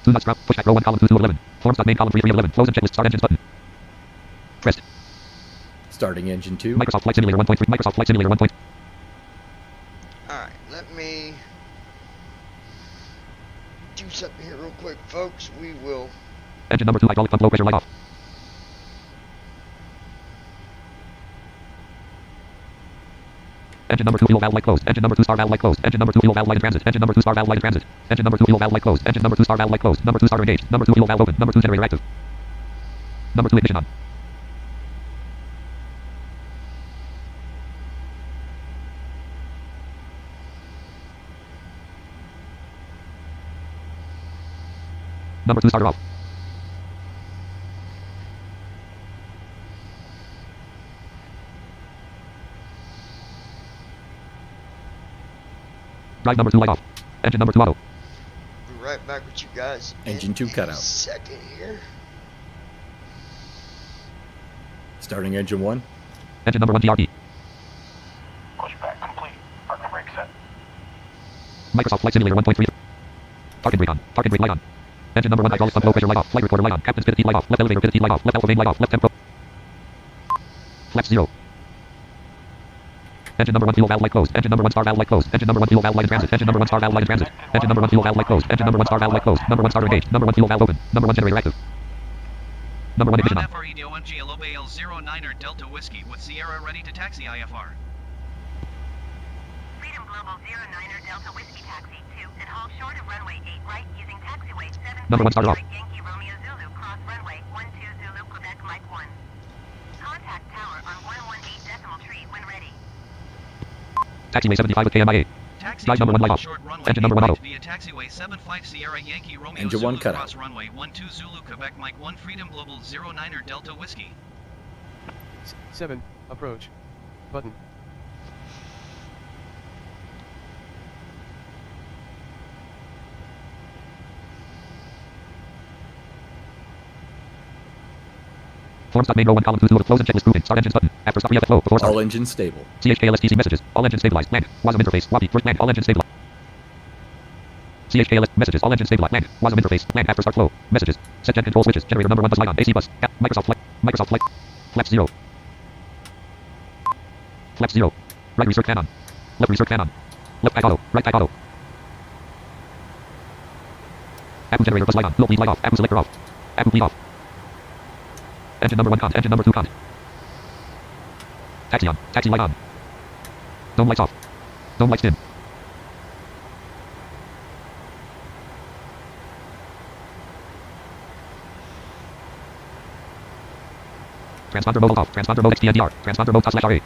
Do not scrap. Pushback row 1 column 2 to 11. Forms.main column 3 3 of 11. Close and checklist. Start engines button. Pressed. Starting engine 2. Microsoft Flight Simulator 1.3. Microsoft Flight Simulator 1. Alright, let me do something here real quick, folks. We will. Engine number 2 hydraulic pump low pressure light off. Engine number 2 fuel valve light closed. Engine number 2 star valve light closed. Engine number 2 fuel valve light in transit. Engine number 2 star valve light in transit. Engine number 2 fuel valve light closed. Engine number 2 star valve light closed. Number 2 starter engaged. Number 2 fuel valve open. Number 2 generator active. Number 2 ignition on. Number 2 starter off. Drive number 2 light off. Engine number 2 auto. Be right back with you guys. Engine 2 cutout. Second here. Starting engine 1. Engine number 1 GRP. Pushback complete. Park and brake set. Microsoft Flight Simulator 1.3. Park and brake on. Park and brake light on. Engine number 1 hydraulic pump low pressure light off. Flight recorder light on. Captain's pivot heat light off. Left elevator pivot heat light off. Left alpha vane light off. Left tempo. Flaps 0. Engine number 1 fuel valve light closed. Engine number 1 star valve light closed. Engine number 1 fuel valve light in transit. Engine number 1 star valve light in transit. Engine number 1 fuel valve light closed. Engine number 1 star valve light closed. Number 1 starter engaged. Number 1 fuel valve open. Number 1 generator active. Number 1 ignition on. FREDO1G L 09er Delta Whiskey with Sierra ready to taxi IFR. Freedom Global 09er Delta Whiskey Taxi 2 and hold short of runway 8 right using taxiway 7. Number 1 starter off. Yankee Romeo Zulu cross runway 12 Zulu Quebec Mike 1. Contact tower on 118.3 when ready. Taxiway 75 with KMIA. Taxi Drive number 1 light off. short runway Engine number 1 auto. via taxiway 75 Sierra Yankee Romeo Engine Zulu 1 cutout. cross runway 12 Zulu Quebec Mike 1 Freedom Global 09er Delta Whiskey. 7. Approach. Button. Forms.main row 1 column 2 to close and checklist grouping. Start engines button. After stop react flow. Before start. All engines stable. CHKLSTC messages. All engines stabilized. Land. WASM interface. WAPI. First land. All engines stabilized. CHKLS messages. All engines stabilized. Land. WASM interface. Land. After start flow. Messages. Set gen control switches. Generator number 1 bus light on. AC bus. Microsoft flight. Microsoft flight. Flaps 0. Flaps 0. Right research fan on. Left research fan on. Left type auto. Right type auto. Apple generator bus light on. Low bleed light off. Apple selector off. Apple bleed off. Engine number 1 con. Engine number 2 con. Taxi on. Taxi light on. Dome lights off. Dome lights dim. Transponder mode off. Transponder mode XPNDR. Transponder mode /RA.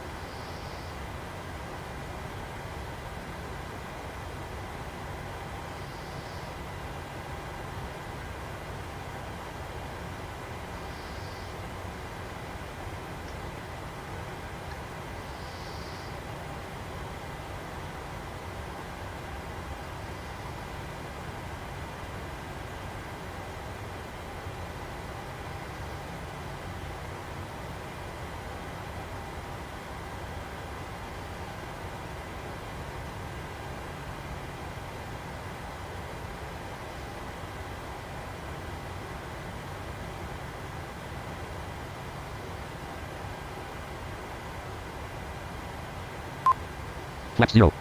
Flaps 0.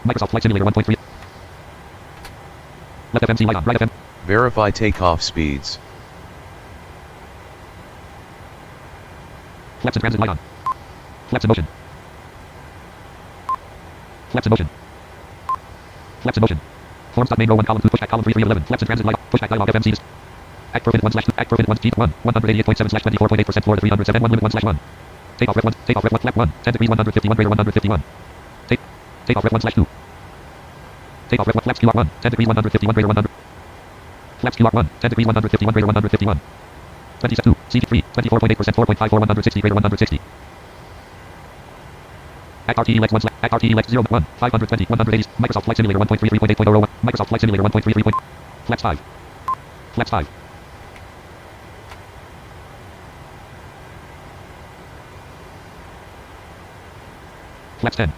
Microsoft Flight Simulator 1.3. Left FMC light on. Right FM. Verify takeoff speeds. Flaps in transit light on. Flaps in motion. Flaps in motion. Flaps in motion. Forms main row 1 column 2 pushback column 3 3 11. Flaps in transit light on. Pushback dialog FMCs. Act per minute 1 slash 2. Act per minute 1 speed 1. 188.7 slash 24.8% floor to 307 1 limit 1 slash 1. Takeoff ref 1. Takeoff ref 1 flap 1. 10 degrees 151 greater 151. Takeoff ref 1 slash 2. Takeoff ref 1 flaps QR 1. 10 degrees 151 greater 100. Flaps QR 1. 10 degrees 151 greater 151. 20 2. CG3. 24.8% 4.5 for 160 greater 160. Act RTE Lex 1 slash. Act RTE Lex 0 1. 520. 180. Microsoft Flight Simulator 1.33.8.001. Microsoft Flight Simulator 1.33. Flaps 5. Flaps 5. Flaps 10.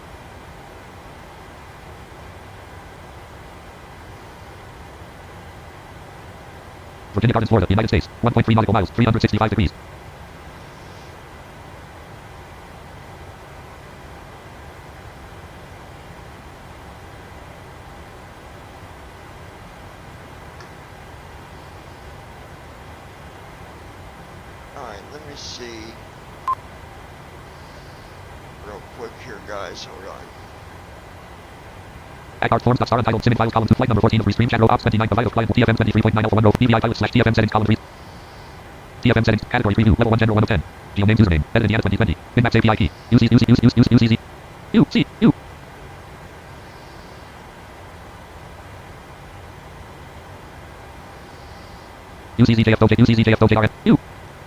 Virginia Gardens, Florida, United States. 1.3 nautical miles, 365 degrees. Alright, let me see. Real quick here, guys. Hold on. Act forms star untitled Simmon files column 2 flight number 14 of restream chat row ops 29 provided client TFM 23.9 alpha 1 row BVI pilot slash TFM settings column 3 TFM settings category preview level 1 general 1 of 10 geoname username edit Indiana 2020 minmaps API key UCZ UCZJF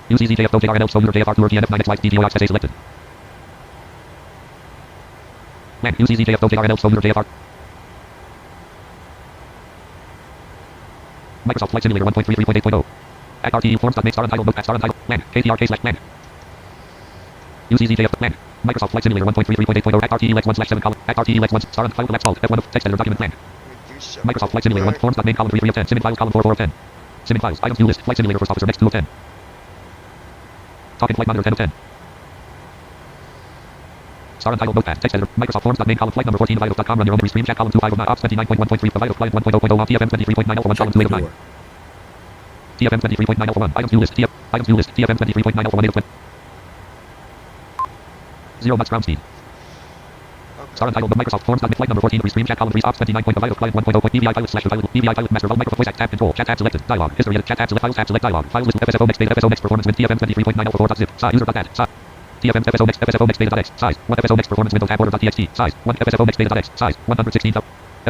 UCZJF show user JFR2 or TNF 9 XY DTO access selected LAN UCZJF show user JFR Microsoft Flight Simulator 1.33.8.0 Act RTE forms.make star untitled notepad star untitled LAN Ktrk slash LAN UCZJF LAN Microsoft Flight Simulator 1.33.8.0 Act RTE Lex 1 slash 7 column Act RTE Lex 1 star untitled lapse alt F1 of text editor document LAN Microsoft Flight Simulator 1 forms.main column 3 3 of 10 Simmon files column 4 4 of 10 Simmon files items view list Flight Simulator first officer next 2 of 10 Talking flight monitor 10 of 10 Star untitled notepad text editor Microsoft forms.main column flight number 14 of idols.com run your own restream chat column 2 5 of 9 ops 29.1.3 provided client 1.0.0 on TFM 23.9 alpha 1 column 2 8 of 9 TFM 23.9 alpha 1 items view list items view list TFM 23.9 alpha 1 8 of 20 0 knots ground speed Star untitled Microsoft forms.main flight number 14 of restream chat column 3 ops 29 point provided client 1.0 BVI pilot slash pilot BVI pilot master microphone voice act tab control chat tab selected dialog history edit chat tab select files tab select dialog files list FSO next data FSO next performance win TFM 23.9 alpha 4.zip size user.dat size TFM FSO next data.x size 1 FSO next performance window tab order.txt size 1 FSO next data.x size 116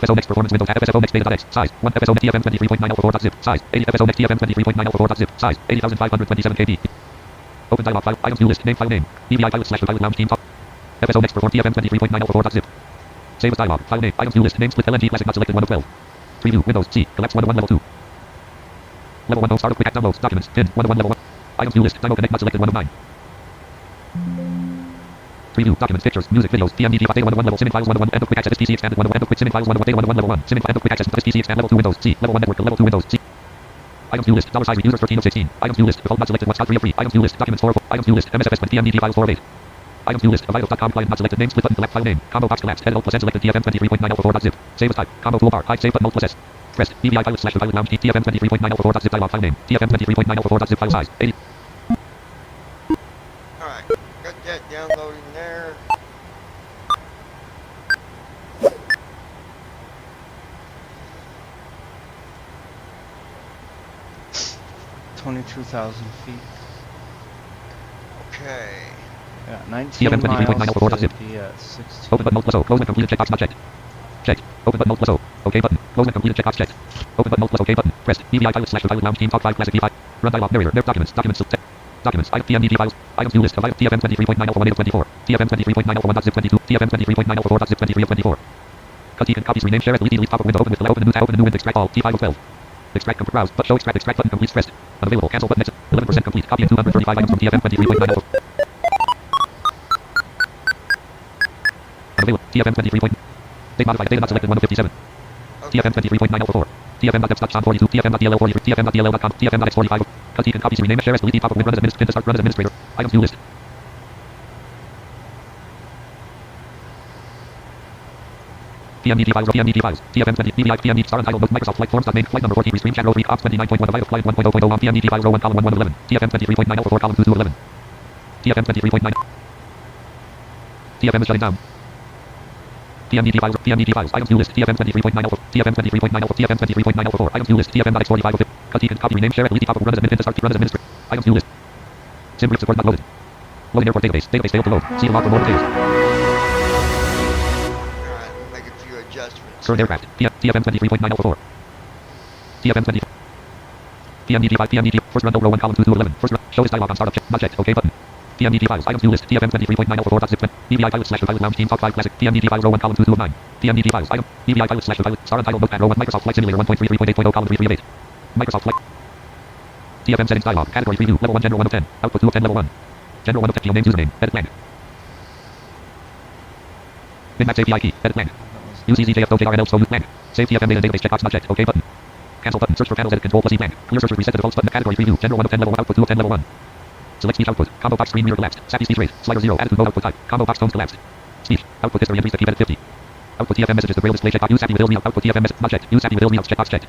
FSO next performance window tab FSO next data.x size 1 FSO next TFM 23.9 alpha 4.zip size 80 FSO next TFM 23.9 alpha 4.zip size 80,527 KB open dialog file items view list name file name BVI pilot slash pilot lounge team top FSO next perform TFM 23.9 alpha 4.zip save as dialog file name items view list name split LNG classic not selected 1 of 12 preview windows C collapse 1 of 1 level 2 level 1 no start quick act downloads documents pin 1 of 1 level 1 items view list dynamo connect not selected 1 of 9 preview documents pictures music videos pmdg data 1 of 1 level simmon files 1 of 1 end of quick access PC expanded 1 of 1 end of quick simmon files 1 of data 1 of 1 level 1 simmon end of quick access PC expand level 2 windows C level 1 network level 2 windows C items view list dollar sign users 13 of 16 items view list default not selected 1 3 of 3 items view list documents 4 of 4 items view list msfs20 pmdg files 4 of 8 items view list of idols.com client not selected name split button collapse file name combo box collapsed head alt plus end selected TFM 23.9 alpha 4.zip save as type combo toolbar hide save button alt plus S pressed BVI pilot slash pilot lounge TFM 23.9 alpha 4.zip dialog file name TFM 23.9 alpha 4.zip file size 80 Alright, got that downloading there. $22,000 feet. Okay. Yeah, 19 TFM 23.9 miles alpha 4.zip 16. open button alt plus O close when completed checkbox not checked checked open button alt plus O OK button close when completed checkbox checked open button alt plus OK button pressed BVI pilot slash pilot lounge team talk 5 classic V5 run dialog narrator documents documents pmdg files items view list of TFM 23.9 alpha 1 of 24 TFM 23.9 alpha 1.zip 22 TFM 23.9 alpha 4.zip 23 of 24 cut and copies rename share as delete pop-up window open with open a new tab open a new window extract all T5 of 12 extract browse but show extract button complete pressed unavailable cancel button next 11% complete copy and 235 items from TFM 23.9 alpha unavailable TFM 23. Date modified data not selected 1 of 57 TFM 23.9 alpha 4 TFM.dev/42 TFM.dll 43 TFM.dll.com TFM.x45 cut and copies rename share as delete pop-up run as administrator run as administrator items view list PMDG files, PMDG files, TFM20, BBI, PMDG, star untitled, Microsoft Flight Forms, main, flight number 14, restream chat row 3, ops 29.1, device, client 1.0.0 on PMDG files, row 1, column 1, 1 of 11, TFM23.9, alpha 4, column 2, 2 of 11, TFM23.9, TFM is shutting down. PMDG files, items new list, TFM23.9 alpha, TFM23.9 alpha, TFM23.9 alpha 4, items new list, TFM.x45 of 50, copy, rename, share, delete, top, run as admin, start, run as administrator, items new list, sim brief support not loaded, loading airport database failed to load, see log for more details. Alright, we'll make a few adjustments. Current aircraft, TFM23.9 alpha 4, TFM20, PMDG 5, PMDG, first run, row 1, column 2, 2 of 11, first run, show is dialog on startup check, not checked, OK button. PMDG files, items new list, TFM23.9 alpha 4.zip, BBI pilot / pilot lounge team top 5 classic, PMDG files, row 1, column 2, 2 of 9, PMDG files, item, BBI pilot / pilot, star untitled notepad, row 1, Microsoft Flight Simulator 1.33.8.0, column 3, 3 of 8, Microsoft Flight, TFM settings dialog, category preview, level 1, general 1 of 10, output 2 of 10, level 1, general 1 of 10, field name, username, edit blank, Minmax API key, edit blank, use EZJFOJRNL, so use blank, save TFM data database checkbox not checked, OK button, cancel button, search for panels, edit control plus E blank, clear search reset the defaults button, category preview, general 1 of 10, level 1, output 2 of 10, level 1. Select speech output. Combo box screen mirror collapsed. SAPI speech rate. Slider 0. Added to mode output type. Combo box tones collapsed. Speech. Output history and reset keypad at 50. Output TFM messages. The braille display checkbox. Use SAPI with me. Output TFM message not checked. Use SAPI with me. Checkbox checked.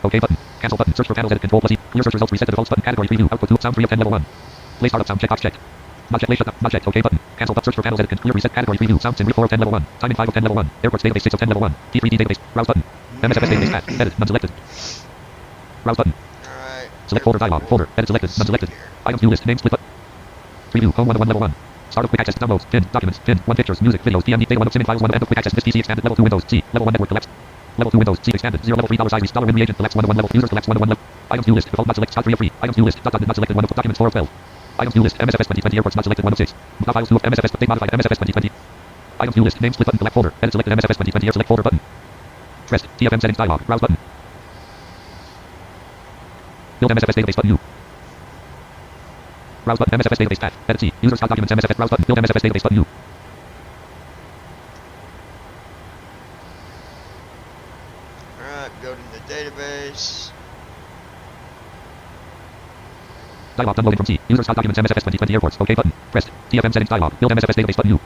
OK button. Cancel button. Search for panels. Edit control plus E. Clear search results. Reset the defaults button. Category preview. Output 2. Sound 3 of 10 level 1. Play startup sound checkbox checked. Not checked. Play shut up. Not checked. OK button. Cancel button. Search for panels. Edit clear reset. Category preview. Sound sim 4 of 10 level 1. Timing 5 of 10 level 1. Airports database 6 of 10 level 1. T3D database. Browse button. MSFS database path. Edit. None selected. Browse button. Alright. Select folder dialog. Folder. Edit selected. None selected. Items new list. Name split button. Preview, home 1 of 1, level 1. Startup quick access, downloads, pin, documents, pin, 1 pictures, music, videos, PMD, data 1 of sim files, 1 of quick access, this PC expanded, level 2 Windows, C, level 1 network collapsed. Level 2 Windows, C expanded, 0 level 3 dollar size, dollar win reagent, collapse 1 of 1 level, users collapse 1 of 1 level. Items new list, default not select, start 3 of 3. Items new list, dot not selected 1 of documents 4 of 12. Items new list, MSFS2020 airports not selected 1 of 6. Not files 2 of MSFS, update modified MSFS2020. Items new list, name split button, collect folder, edit selected MSFS2020 air select folder button. Pressed, TFM settings dialog, browse button. Build MSFS database button U. Browse button, MSFS database path, edit C, users got documents, MSFS, browse button, build MSFS database button U. Alright, building the database. Dialog done loading from C, users got documents, MSFS2020 airports, OK button, pressed, TFM settings dialog, build MSFS database button U.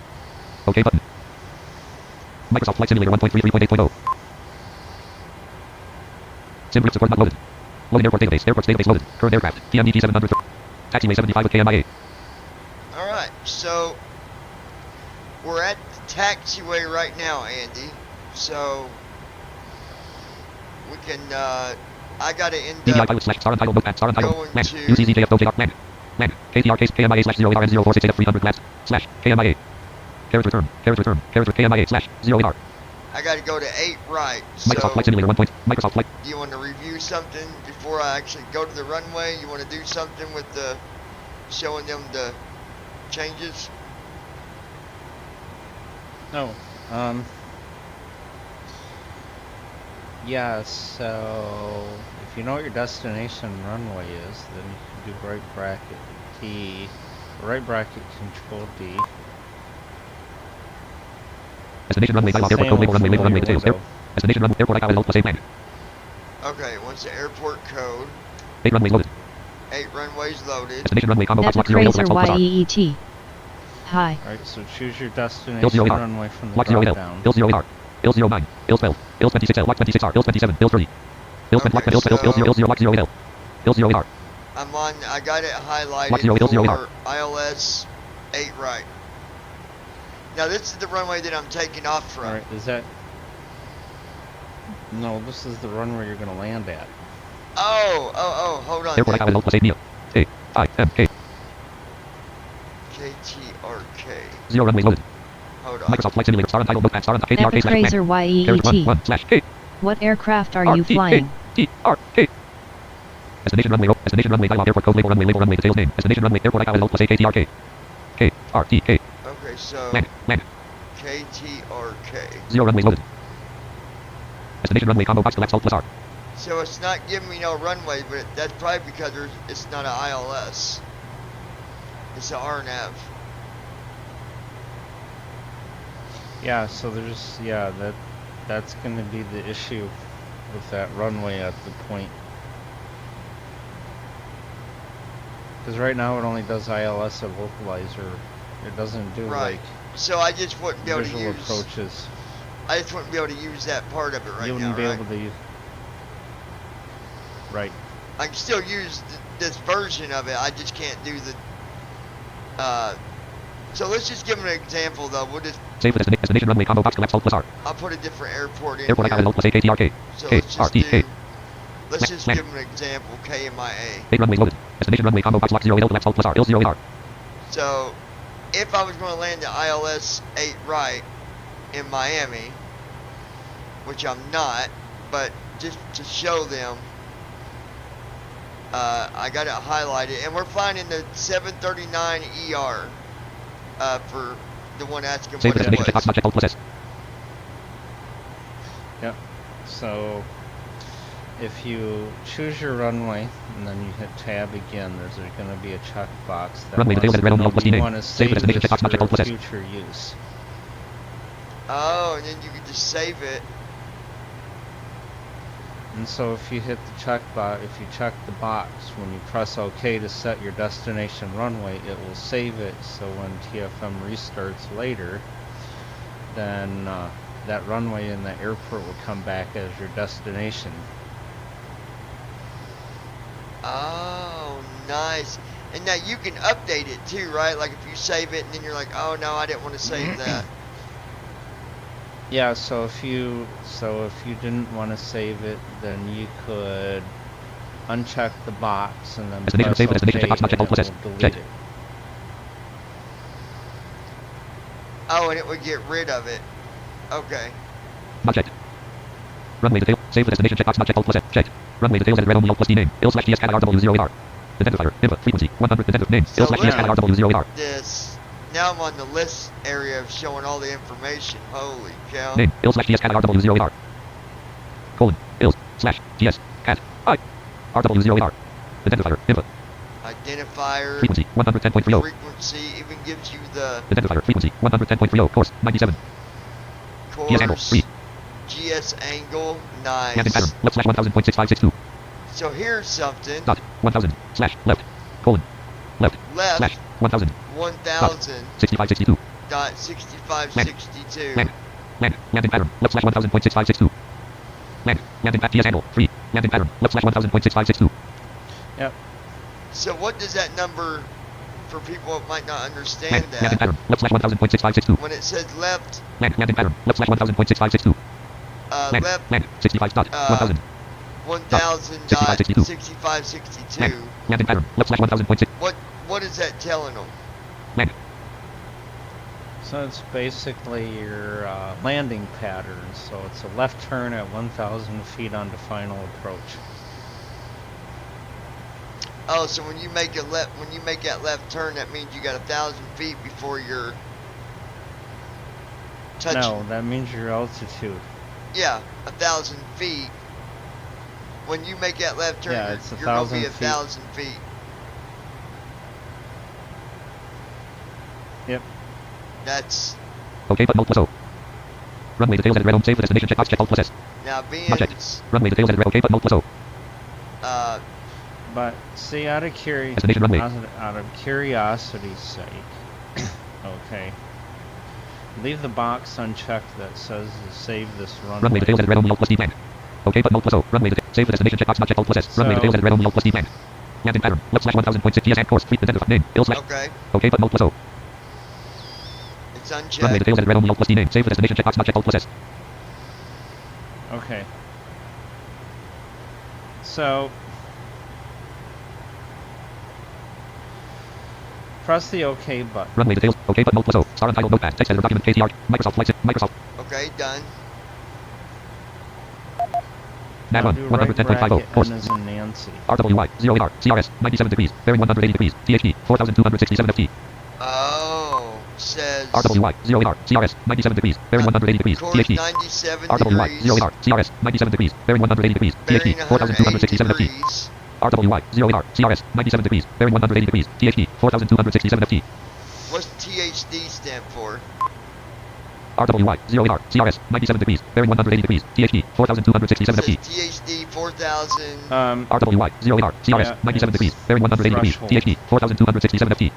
OK button. Microsoft Flight Simulator 1.33.8.0. Sim brief support not loaded. Loading airport database loaded. Current aircraft, PMDG 700. Taxiway 75 with KMIA. Alright, so we're at the taxiway right now, Andy. So we can I gotta end BBI up pilot / star untitled notepad, star untitled, going land, to UCZJFOJR, land, KTR case KMIA /0AR and 0468 300 glass, / KMIA. Character return, KMIA / 0AR. I gotta go to 8 right. So Microsoft Flight Simulator 1. Microsoft Flight. do you want to review something before I actually go to the runway? You want to do something with the showing them the changes? No. Yeah, so if you know what your destination runway is, then you can do right bracket T, right bracket control D. Destination runway dialog, airport code label runway details. Destination runway airport icon alt plus A blank. Okay, once the airport code, 8 runways loaded. 8 runways loaded. Destination runway combo box That's lock 0 Fraser alt plus R. YEET. Hi. Alright, so choose your destination runway from the Lock 0 drop L. down. Bill 0 AR. Bill 09. Bill 12. Bill 26L. Lock 26R. Bill 27. Bill 30. Bill 20. Lock Bill 0 Lock 0 L. Bill 0 AR. I'm on, I got it highlighted Lock 0 Bill 0 AR. for ILS 8 right. Now this is the runway that I'm taking off from. Alright, is that... No, this is the runway you're gonna land at. Oh, hold on. Airport icon alt plus A Neo. A. I. M. K. KTRK. 0 runways loaded. Hold on. Microsoft Flight Simulator star untitled notepad star untitled KTR Epic case Fraser Character YEET. 1 / K. What aircraft are you flying? T-R-K. Destination runway dialog airport code label runway details name. Destination runway airport icon alt plus A KTRK. K-R-T-K. Okay, so Land. KTRK. 0 runways loaded. Destination runway combo box collapse alt plus R. So it's not giving me no runway, but that's probably because it's not an ILS. It's an RNAV. Yeah, so there's... Yeah, that's gonna be the issue with that runway at the point. Because right now it only does ILS at localizer. It doesn't do Right. like So I just wouldn't be able to visual use approaches. I just wouldn't be able to use that part of it right now, You wouldn't be right? able to use. Right. I can still use this version of it. I just can't do the. So let's just give an example though. We'll just. Save the destination runway combo box collapse alt plus R. I'll put a different airport in Airport here. icon alt plus A Ktrk. So K let's R just T do. A. Let's just give an example. KMIA. 8 runways loaded. Destination runway combo box lock 0 collapse alt plus R. Il 0 AR. So, if I was going to land at ILS 8 right in Miami, which I'm not, but just to show them, I got it highlighted, and we're flying in the 739 ER for the one asking Save what the it destination checkbox was. not checked alt plus S. Yep. So if you choose your runway and then you hit tab again, there's going to be a checkbox that Runway details at red on alt plus D you name. want to Save save the destination this checkbox not checked alt for plus S. future use. Oh, and then you can just save it. And so if you hit the checkbox, if you check the box, when you press OK to set your destination runway, it will save it. So when TFM restarts later, then that runway in the airport will come back as your destination. Oh, nice. And now you can update it too, right? Like if you save it and then you're like, oh no, I didn't want to save that. Yeah, so if you didn't want to save it, then you could uncheck the box and then Destination press save the OK destination checkbox not checked alt and plus it S. will delete Checked. it. Oh, and it would get rid of it. Okay. Not checked. Runway detail. Save the destination checkbox not checked alt plus S. Checked. Runway details at red on alt plus D name. Il slash GS cat RW 0 AR. Identifier. INVA. Frequency. 100. Identifier. Name. So Il slash GS cat RW 0 AR. This. Now I'm on the list area of showing all the information. Holy cow. Name. Il slash GS cat RW 0 AR. Colon. Il slash GS cat I RW 0 AR. Identifier. INVA. Identifier. Frequency. 110.30. Frequency even gives you the Identifier. Frequency. 110.30. Course. 97. GS angle. course. 3. GS angle. Landing pattern. Nice. Left slash 1000.6562. So here's something. Dot. 1000. Slash. Left. Colon. Left. Left. Slash. 1000. 1000. 6562. Dot 6562. Land. Land. Landing pattern. Left slash 1000.6562. Land. Landing pattern. GS angle. 3. Landing pattern. Left slash 1000.6562. Yep. So what does that number, for people that might not understand Land. Landing that, pattern. Left slash 1000.6562. when it says left, Land. Landing pattern. Left slash 1000.6562. Land. left Land. 65 dot. 1000. 1000 dot 6562. 6562. Land. Landing pattern. Left slash 1000.6. What is that telling them? Land. So it's basically your landing pattern. So it's a left turn at 1,000 feet onto final approach. Oh, so when you make a when you make that left turn, that means you got 1,000 feet before you're touching. No, that means your altitude. Yeah, 1,000 feet. When you make that left turn, Yeah, it's you're gonna be 1,000 feet. 1,000 feet. Yep. That's Okay, but alt plus O. Runway details at red on. Save the destination checkbox check alt plus S. now being Not checked. Runway details at red. Okay, but alt plus O. But see, out of Destination runway. curiosity's sake, okay, leave the box unchecked that says to save this runway. Runway details at red on alt plus D blank. Okay, but alt plus O. Runway details. Save the destination checkbox not checked alt plus S. Runway details at red on alt plus D blank. Landing pattern. Left slash 1000.6 GS and course. Fleet identifier. Name. Il slash. okay. Okay, but alt plus O. It's Runway unchecked. details at red on alt plus D name. Save the destination checkbox not checked alt plus S. Okay. So press the OK button. Runway details. Okay, but alt plus O. Star untitled notepad. Text editor document. Ktrk. Microsoft Flight Sim. Microsoft. Okay, done. Nav Now 1. do right 110.50. bracket Course. N as in Nancy. RWY. 0 AR. CRS. 97 degrees. Bearing 180 degrees. THD. 4267 FT. Oh, says RWY. 0 AR. CRS. 97 degrees. Bearing 180 degrees. course THD. 97 RWY. degrees. 0 AR. CRS. 97 degrees. Bearing 180 degrees. Bearing THD. 4267 FT. 180 degrees. RWY. 0 AR. CRS. 97 degrees. Bearing 180 degrees. THD. 4267 FT. What's THD stand for? RWY. 0 AR. CRS. 97 degrees. Bearing 180 degrees. THD. 4267 It says FT. THD 4000. RWY. 0 AR. CRS. Yeah, 97 it's degrees. Bearing 180 degrees. threshold. THD. 4267 FT.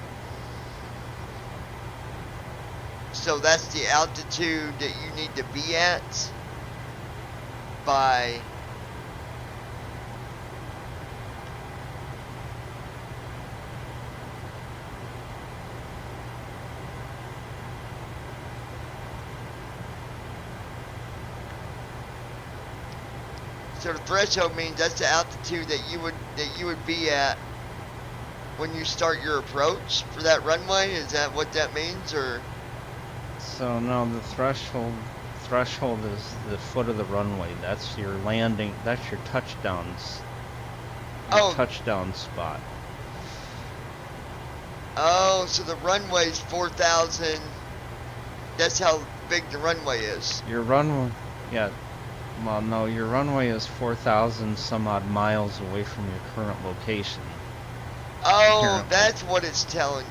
So that's the altitude that you need to be at by so the threshold means that's the altitude that you would be at when you start your approach for that runway. Is that what that means, or? So no, the threshold is the foot of the runway. That's your landing. That's your touchdowns. Touchdown spot. Oh, so the runway's 4,000. That's how big the runway is. Your runway, yeah. Well, no, your runway is 4,000 some odd miles away from your current location. Oh, Apparently. that's what it's telling.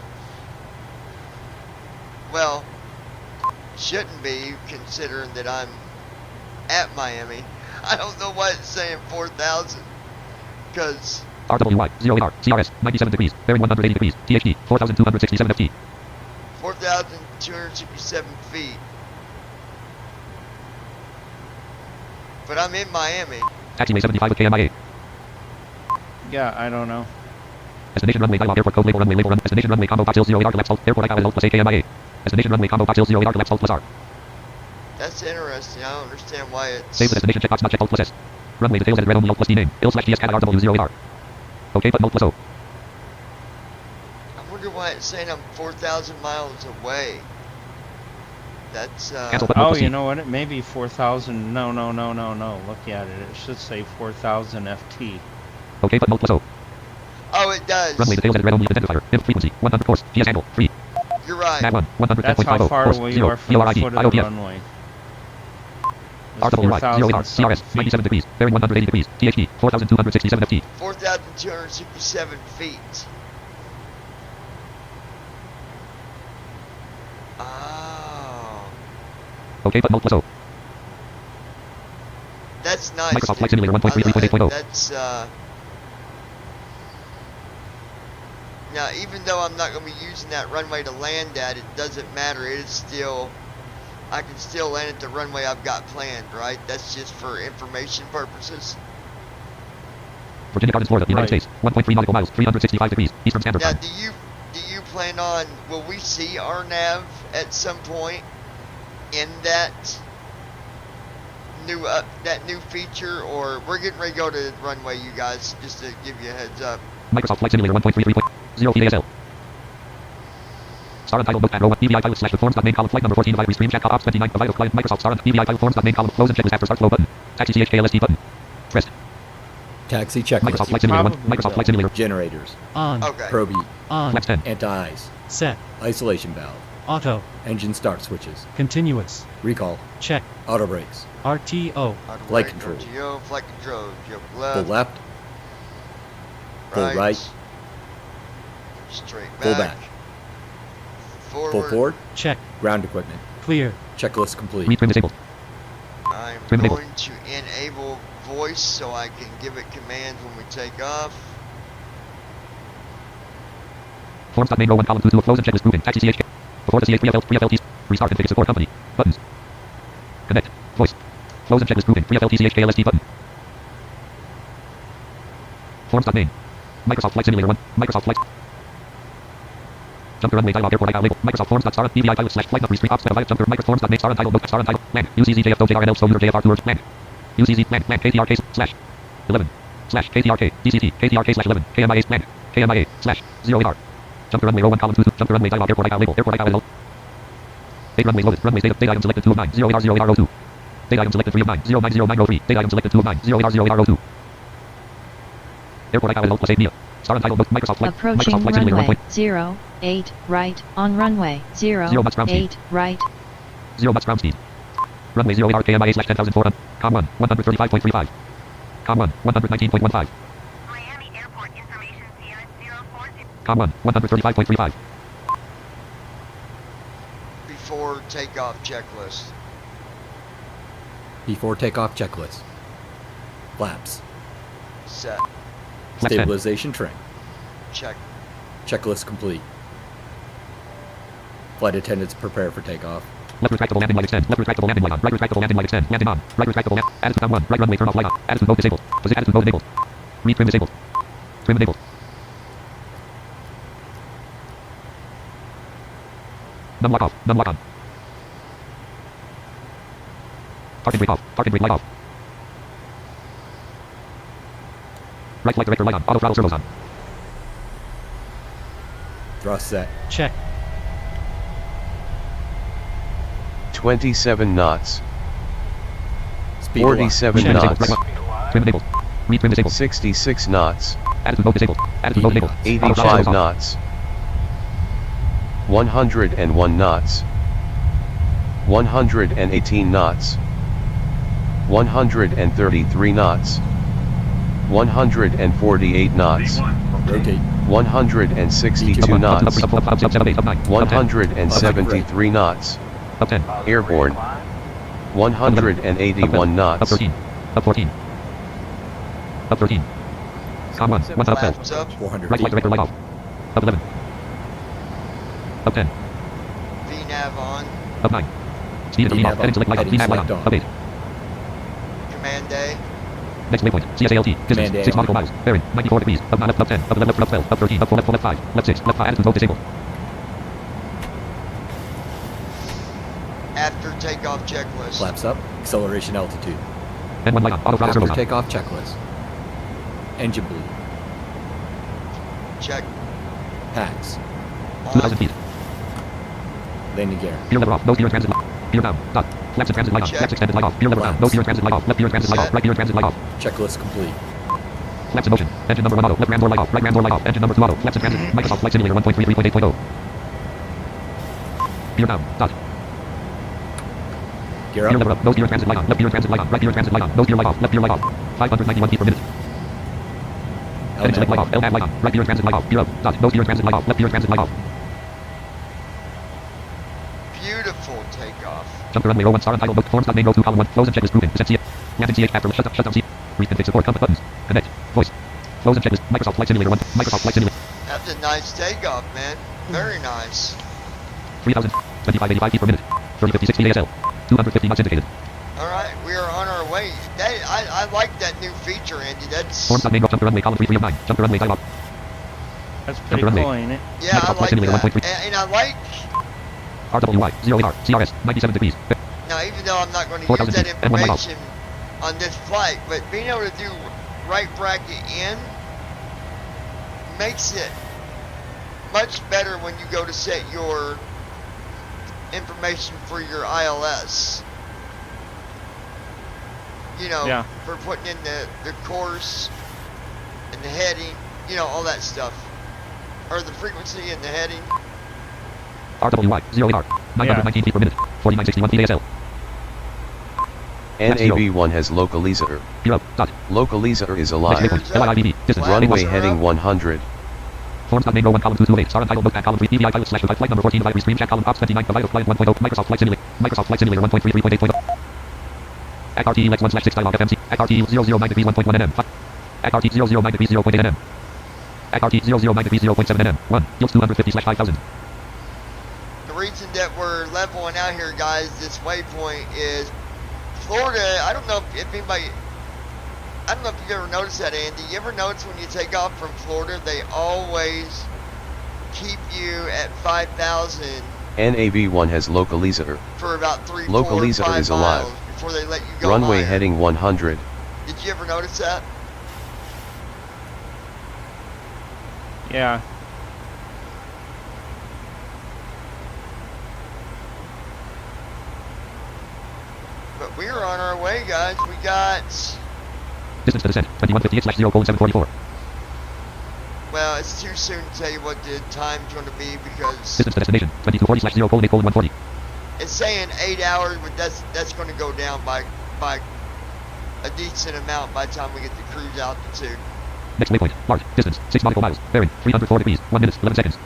Well, shouldn't be, considering that I'm at Miami. I don't know why it's saying 4,000. Because RWY 0AR CRS 97 degrees, bearing 180 degrees, THD 4,267 FT. 4,267 feet. But I'm in Miami. Taxiway 75 with KMIA. Yeah, I don't know. Destination runway dialog airport code label run. Destination runway combo box 0 AR left alt airport IL plus A KMIA. Destination runway combo box 0 AR left alt plus R. That's interesting. I don't understand why it's. Save the destination checkbox not checked alt plus S. Runway details edit red only alt plus D name. Il/GS cat RW 0 AR. OK button alt plus O. I wonder why it's saying I'm 4,000 miles away. That's Cancel button alt Oh, plus C. you know what? It may be 4,000. No. Look at it. It should say 4,000 FT. OK button alt plus O. Oh, it does. Runway details edit red only identifier. Inf frequency 100 course. GS angle 3. You're right. Nav 1 110.50 That's how far course, away 0, you are from the EORID, foot of the IOPF. runway. RWY 0 AR CRS 97 degrees, bearing 180 degrees, THD 4,267 FT. 4,267 feet. Oh. OK button alt plus O. That's nice. Microsoft Flight Simulator 1.33.8.0. That's now, even though I'm not going to be using that runway to land at, it doesn't matter. It is still, I can still land at the runway I've got planned, right? That's just for information purposes. Virginia Gardens, Florida, United Right. States, 1.3 nautical miles, 365 degrees, Eastern Standard Now, Time. do you plan on? Will we see our nav at some point in that new feature, or we're getting ready to go to the runway, you guys? Just to give you a heads up. Microsoft Flight Simulator 1.33.0 PASL. Star untitled notepad row 1 BVI pilot slash forms main column flight number 14 restream chat ops 29 provide of client Microsoft star BVI pilot forms main column close and checklist after start flow button. Taxi CHKLST button. Pressed. Taxi Microsoft checklist. Flight Simulator 1. Microsoft Flight Simulator. Generators. On. Okay. Probe. On. Flaps 10. Anti-ice. Set. Isolation valve. Auto. Engine start switches. Continuous. Recall. Check. Auto brakes. RTO. Flight control. RTO, flight control. Jump Full left. left. Full right. Straight back. Full back. Forward. Full forward. Check. Ground equipment. Clear. Checklist complete. Read trim disabled. I'm Trim enabled. going to enable voice so I can give it commands when we take off. Forms main row 1 column 2 to close and checklist moving. Taxi CHK. Before the CH pre-FLT. Restart config support company. Buttons. Connect. Voice. Close and checklist moving. Pre-FLT CHKLST button. Forms.main. Microsoft Flight Simulator 1. Microsoft Flight. Jumper runway dialog airport ICAO label. Microsoft Forms.star BVI pilot slash flight number restream ops via jumper Microsoft Forms.main star untitled note star untitled land. UCZJFOJRNL so user JFR tours land. UCZ land KTRK slash 11 slash KTRK DCT KTRK slash 11 KMIA land KMIA slash 0 AR. Jumper runway row 1 column 2 jumper runway dialog airport ICAO label airport ICAO label. Date runway loaded. Runway date item selected 2 of 9 0 AR 0 AR 02. Date item selected 3 of 9 090903. Date item selected 2 of 9 0 AR 0 AR 02. Airport ICAO plus 8 via. Star untitled note Microsoft Flight. Approaching Microsoft Flight Simulator runway 1. 08 right on runway 0 knots ground 08 right. 0 knots ground speed. Runway 0 AR KMIA slash 10,400. Com 1 135.35. Com 1 119.15. Miami Airport Information Sierra 040. Com 1 135.35. Before takeoff checklist. Before takeoff checklist. Flaps. Set. Flaps 10. Stabilization trim. Check. Checklist complete. Flight attendants prepare for takeoff. Left retractable landing light extend. Left retractable landing light on. Right retractable landing light extend. Landing on. Right retractable land. Attitude down 1. Right runway turn off light on. Attitude mode disabled. Position attitude mode enabled. Read trim disabled. Trim enabled. Num lock off. Num lock on. Target brake off. Target brake light off. Right flight director light on. Auto throttle servos on. Thrust set. Check. 27 knots. Speed 47 Trim knots. disabled. Right lock. Trim enabled. Read trim disabled. 66 knots. Attitude mode disabled. Attitude mode enabled. 85 knots. 101 knots. 118 knots. 133 knots. 148 knots. Rotate. 162 knots. 173 knots. Up 10. Airborne. 181 knots. Up 13. Up 14. Up 13. Com 1. 1 up 12. Flaps up. 400 Right flight feet. director light off. Up 11. Up 10. VNAV on. Up 9. Speed and VNAV off. Heading select light on. Heading VNAV light select on. on. Up 8. Command day. Next waypoint. CSALT. Command Distance. A 6 on. nautical miles. Bearing. 94 degrees. Up 9. Up 10. Up 11. Up 12. Up 13. Up 4. Left 4. Left 5. Left 6. Left 5. Attitude mode disabled. After takeoff checklist. Flaps up. Acceleration altitude. N1 light on. Auto throttle After servos on. takeoff checklist. Engine bleed. Check. Packs. 2,000 feet. Landing gear. Gear lever off. Nose gear and transit light. Gear down. Dot. Flaps and transit light on. Check. Flaps extended light off. Gear lever down. Nose gear and transit light off. Left gear and transit light off. Set. Right gear and transit light off. Checklist complete. Flaps in motion. Engine number 1 auto. Left ram door light off. Right ram door light off. Engine number 2 auto. Flaps in transit. Microsoft Flight Simulator 1.33.8.0. Gear down. Dot. Gear Gear up. lever up. Nose gear and transit light on. Left gear and transit light on. Right gear and transit light on. Nose gear light off. Left gear light off. 591 feet per minute. Heading select light off. LNAV light on. Right gear and transit light off. Gear up. Dot. Nose gear and transit light off. Left gear and transit light off. Beautiful takeoff. Jump to runway 01 star untitled book. Forms main row 2 column 1. Flows and checklist proven. Descent CH. Landing CH after shut down C. Reconfig support. Compass buttons. Connect. Voice. Flows and checklist. Microsoft Flight Simulator 1. Microsoft Flight Simulator. That's a nice takeoff, man. Very nice. 3,000. 2585 feet per minute. 3056 feet ASL. 250 knots indicated. Alright, we are on our way. I like that new feature, Andy. That's... Forms main row. Jump to runway column 3 of 9. Jump to runway dialog. That's pretty runway. cool, ain't it? Yeah, I Microsoft Flight like Simulator that. 1.3. And I like... RWY. 0AR. CRS. 97 degrees. Now, even though I'm not going to 4,000 use that feet. And 1 mile. information on this flight, but being able to do right bracket in makes it much better when you go to set your information for your ILS. You know, Yeah. for putting in the course and the heading, you know, all that stuff. Or the frequency and the heading. RWY. 0AR. 919 feet per minute. 4961 feet ASL. NAV1 has localizer. Gear up. Dot. Localizer is Next alive. waypoint. LIIBV. Distance. Runway Flaps are heading up. 100. Forms main row 1 column 228. Star untitled notepad column 3. EVI pilot slash flight number 14. Device stream chat column ops 29. Provider flight 1.0. Microsoft Flight Simulator. Microsoft Flight Simulator 1.33.8.0. ACRT Lex 1/6 dialog FMC. ACRT 009 degrees 1.1 nm. ACRT 009 degrees 0.8 nm. ACRT 009 degrees 0.7 nm. 1. Yields 250/5000. The reason that we're leveling out here, guys, this waypoint is Florida. I don't know if anybody, I don't know if you've ever noticed that, Andy. You ever notice when you take off from Florida, they always keep you at 5,000 NAV1 has localizer. for about 3, 4, Localizer 5 is alive. miles before they let you go Runway higher. heading 100. Did you ever notice that? Yeah. But we're on our way, guys. We got, Distance to descent. 2158/0:744. well, it's too soon to tell you what the time's going to be because Distance to destination. 2240/0:8:140. it's saying 8 hours, but that's going to go down by a decent amount by the time we get the cruise altitude. Next waypoint. Large. Distance. 6 nautical miles. Bearing. 304 degrees. 1 minute. 11 seconds.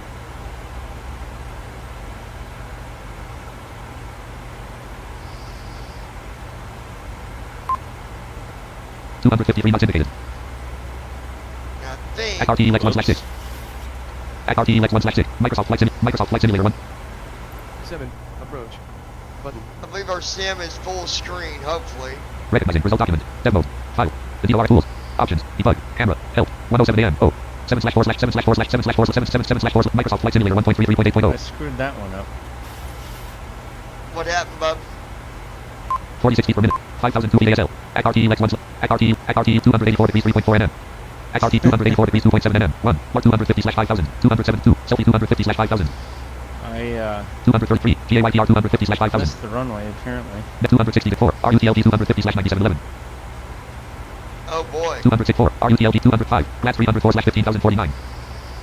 $253 knots indicated. And I think ACRT Lex 1/6. ACRT Lex 1/6. Microsoft Flight Simulator 1. 7, approach. Button. I believe our sim is full screen, hopefully. Recognizing result document. Dev mode. File. The DOR tools. Options. Debug. Camera. Help. 107 AM. Oh. 7/4/7/4/7/4/7/4 Microsoft Flight Simulator 1.33.8.0. I screwed that one up. What happened, bub? 4060 per minute. 5002 ASL. ACRT Lex 1. ACRT 284 degrees 3.4 nm. ACRT 284 degrees 2.7 nm. 1. Or 250/5000. 272. Selfie 250/5000. 233. GAYTR 250/5000. Missed the runway apparently. Net 264. RUTLD 250/9711. Oh boy. 264. RUTLD 205. Glass 304/15049.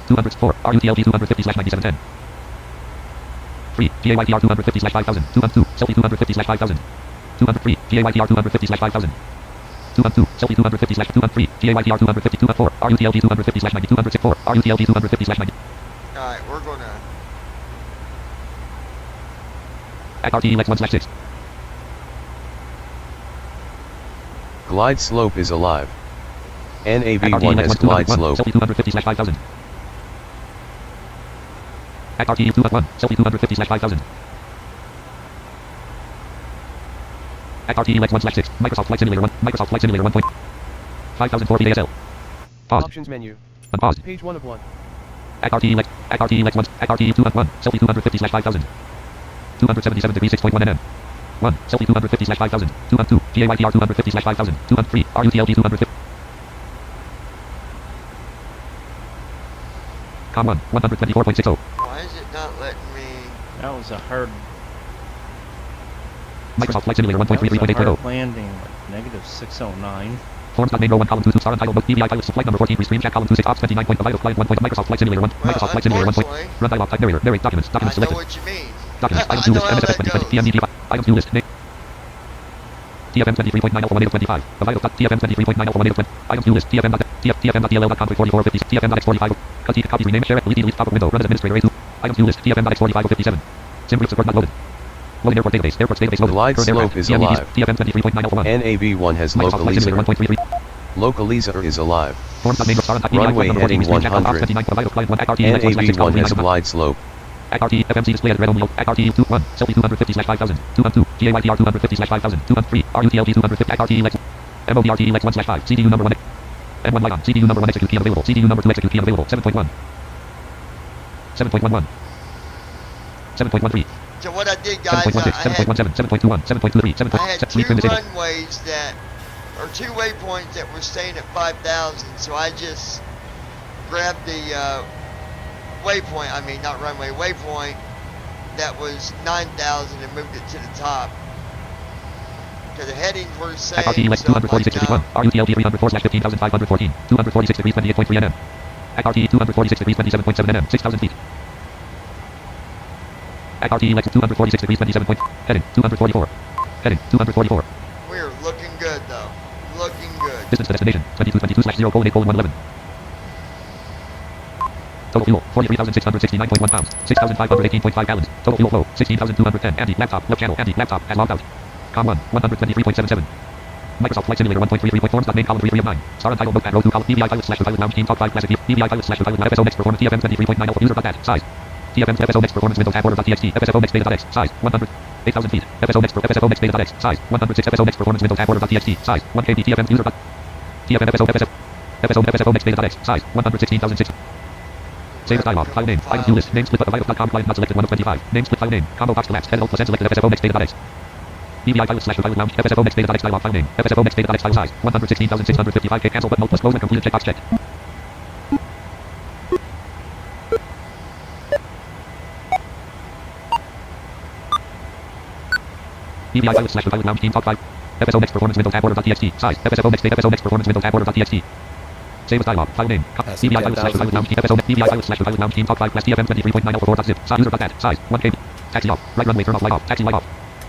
204. RUTLD 250/9710. 3. GAYTR 250/5000. 212. Selfie 250/5000. 203. GAYTR 250/5000. 212. Selfie 250/213. GAYTR 250. 214. RUTLD 250/90. 264. RUTLD 250/90. Alright, we're gonna... ACRT Lex 1/6. Glide slope is alive. NAV1 has glide slope. Selfie 250/5000. ACRT 201. Selfie 250/5000. ACRT Lex 1/6. Microsoft Flight Simulator 1. Microsoft Flight Simulator 1. 5004 ASL. Pause. Options menu. Unpause. Page 1 of 1. ACRT Lex 1. ACRT 201. Selfie 250/5000. 277 degrees 6.1 nm. 1. Selfie 250/5000. 212. GAYTR 250/5000. 213. RUTLD 250. Com 1. 124.60. Why is it not letting me... That was a hard. Microsoft Flight Simulator That was a 1.33.8.0. hard landing. Like -609. Forms.main row 1 column 2 star untitled book BVI pilots flight number 14 restream chat column 26 ops 29 point vital client 1 point Microsoft Flight Simulator 1 Microsoft Flight Simulator 1 point run dialog type narrator narrate documents I documents know selected what you mean. documents I item 2 know list how MSFS that 2020 goes. pmdg item 2 list Nick TFM 23.9 alpha 1 25 the vital TFM 23.9 alpha 1 20 item 2 list TFM.dll.com 4450 TFM.x45 copy rename share delete top of window run as administrator A2 item 2 list TFM.x45 57 sim group support not loaded loading airport database loaded Glide current slope aircraft is TFM alive. TFM 23.9 alpha 1 NAV1 has Microsoft Flight Simulator localizer. 1.33 Localizer is alive. Forms.main star untitled Runway number 14 heading restream chat column ops 100. 29 vital client 1 ACRT Lex 1/6 NAV1 column has 39 glide slope. ACRT FMC display at red only ACRT 21 Selfie 250/5000 212 GAYTR 250/5000 213 RUTLD 250 ACRT Lex MOBRT Lex 1/5 CDU number 1 M1 light on CDU number 1 execute key unavailable CDU number 2 execute key unavailable 7.1 7.11 7.13 So what I did, guys, 7.16 7.17 7.21 7.23 7. I had two runways that, or two waypoints that were staying at 5,000, so I just grabbed the waypoint, I mean not runway, waypoint that was 9,000 and moved it to the top. Because the headings were same, ACRT Lex so I'm 246.61 RUTLD 304/15514 246 degrees 28.3 nm ACRT 246 degrees 27.7 nm 6,000 feet ACRT Lex 246 degrees 27 point heading 244 heading 244 we're looking good though, looking good. distance to destination 2222/0:8:111 total fuel 43,669.1 pounds 6,518.5 gallons total fuel flow 16,210 Andy laptop left channel Andy laptop has logged out com 1 123.77 Microsoft Flight Simulator 1.33 forms.main column 3 of 9 star untitled notepad row 2 column BVI pilot /pilot lounge team top 5 classic BVI pilot /pilot FSO next performance TFM 23.9 alpha user.dat size TFM FSO next performance window tab order.txt FSO next data.x size 100 8,000 feet FSO next data.x size 106 FSO next performance window tab order.txt size 1 KB TFM user TFM FSO next data.x size 116,006 Save as dialog. File name. Item view list. Name split aviatife.com client not selected 1 of 25. Name split file name. Combo box collapsed. Head alt plus N selected FSO next data.x. BVI pilot /pilot lounge. FSO next data.x dialog file name. FSO next data.x file size. 116,655K cancel button alt plus close when completed checkbox checked. BVI pilot /pilot lounge team top 5. FSO next performance window tab order.txt size. FSO next performance window tab order.txt. Save as dialog. File name. BVI pilot /pilot lounge team. FSO BVI pilot /pilot lounge team top 5 class TFM 23.9 alpha 4.zip. Size user.dat. Size 1 KB. Taxi off. Right runway turn off light off. Taxi light off.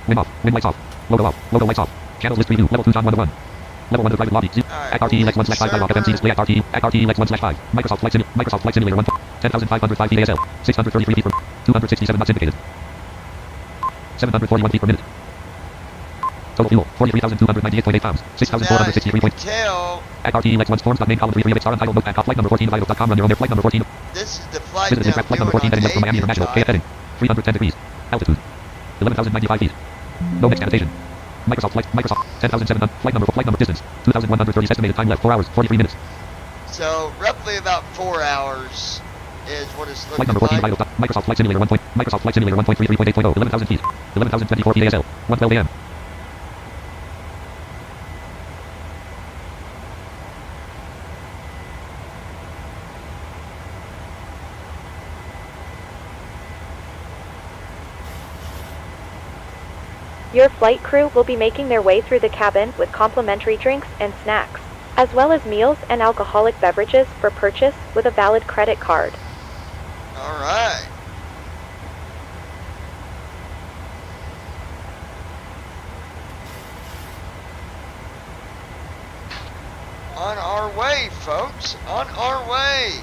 Wing off. Wing lights off. Logo off. Logo lights off. Channels list preview. Level 2 John 1 to 1. Level 1 to private lobby. ACRT Lex 1/5 dialog FMC display ACRT Lex 1/5. Microsoft Flight Simulator 1. 10,505 feet ASL. 633 feet per 267 knots indicated. 741 feet per minute. Total fuel 43,298.8 pounds 6,463 points. ACRT Lex 1 forms.main column 3 of 8 star untitled notepad flight number 14 vital.com run your own air flight number 14. This is the flight This is flight number 14 heading west from Miami International. K heading 310 degrees. Altitude. 11,095 feet. No next annotation. Microsoft flight. Microsoft 10,007. Flight number distance. 2,130. Estimated time left 4 hours 43 minutes. So roughly about 4 hours is what it's Flight looking number 14 like. idle. Microsoft Flight Simulator 1. Microsoft Flight Simulator 1.33.8.0. 11,000 feet. 11,024 feet ASL. 1:12 a.m. Your flight crew will be making their way through the cabin with complimentary drinks and snacks, as well as meals and alcoholic beverages for purchase with a valid credit card. All right. On our way, folks. On our way.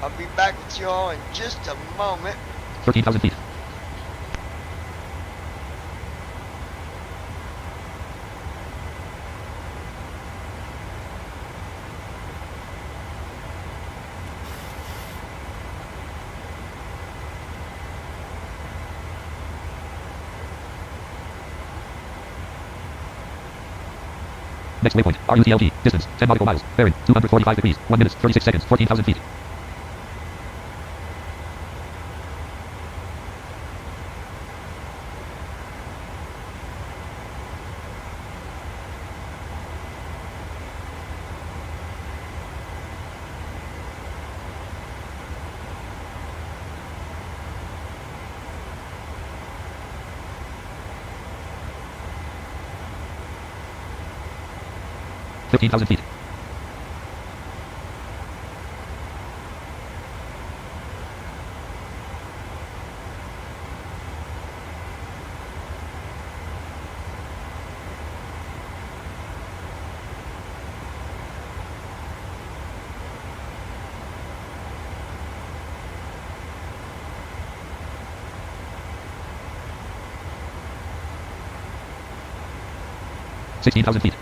I'll be back with you all in just a moment. 13,000 feet. Next waypoint, RUTLG, distance, 10 nautical miles, bearing, 245 degrees, 1 minute, 36 seconds, 14,000 feet. Fifteen thousand feet. Sixteen thousand feet.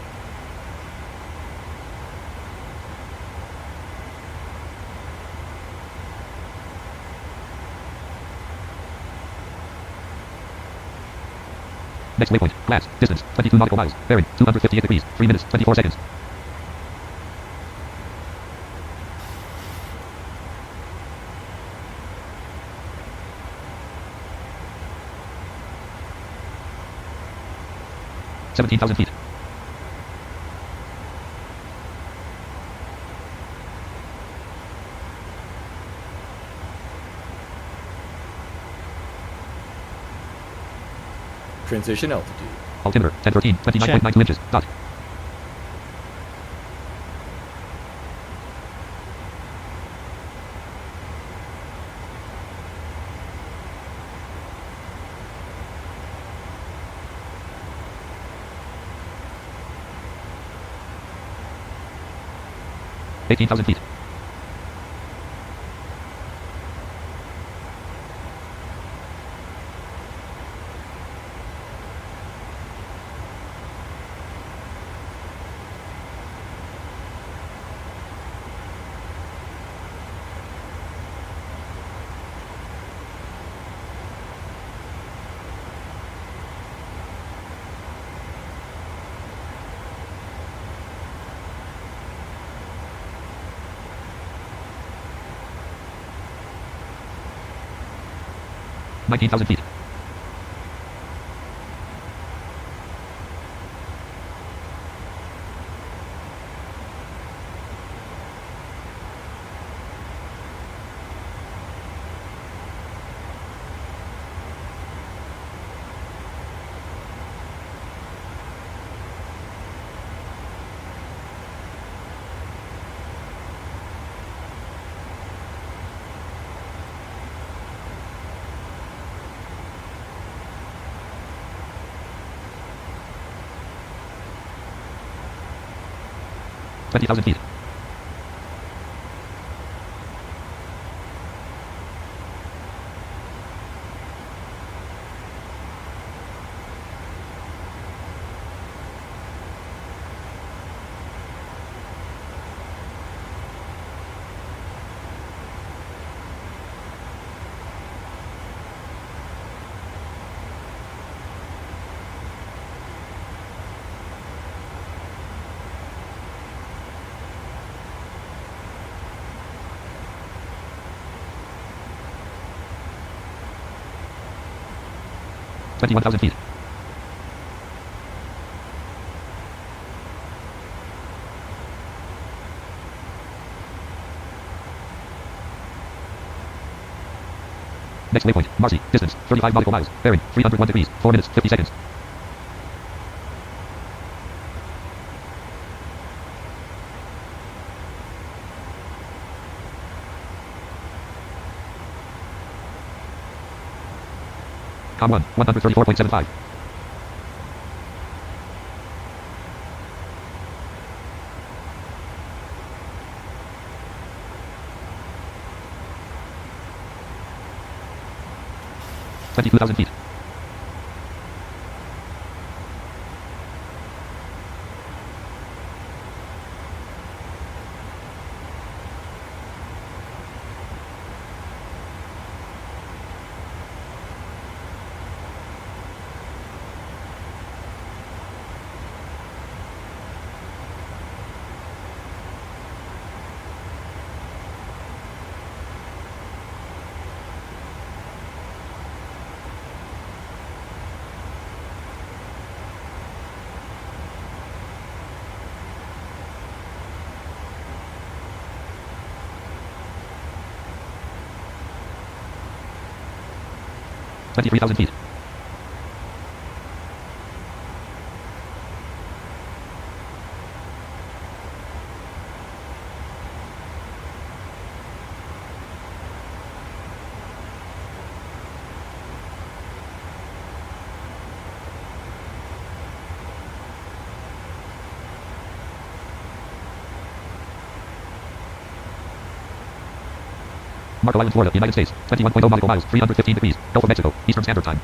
Next waypoint, glass, distance, 22 nautical miles, bearing, 258 degrees, 3 minutes, 24 seconds. $17,000 feet. Transition altitude. Altimeter, 1013, 29.92 inches, dot. $18,000 feet. $19,000 feet. $20,000 feet. 21,000 feet. Next waypoint, Marcy. Distance, 35 nautical miles. Bearing, 301 degrees. 4 minutes, 50 seconds. Com 1, 134.75. $22,000 feet. $23,000 feet. Marco Island, Florida, United States. 21.0 nautical miles, 315 degrees. Gulf of Mexico, Eastern Standard Time.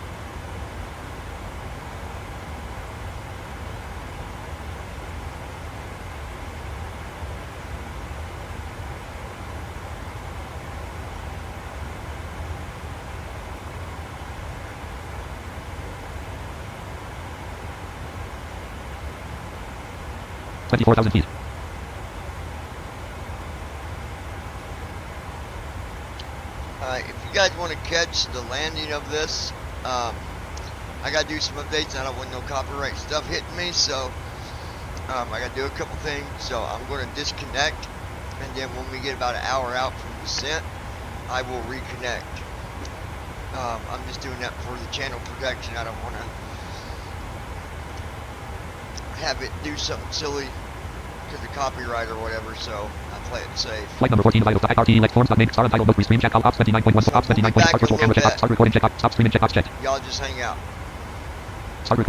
$24,000 feet. If you guys want to catch the landing of this, I gotta do some updates. I don't want no copyright stuff hitting me, so I gotta do a couple things. So I'm going to disconnect, and then when we get about an hour out from descent, I will reconnect. I'm just doing that for the channel protection. I don't want to have it do something silly because of copyright or whatever, so I play it safe. Flight number 14, vital stop, RTE, forms, make, star, untitled, book, restream, check, ops 29.1, ops 29.1, start virtual camera, check, start recording, check, stop streaming, check, ops check. Y'all just hang out. Start recording.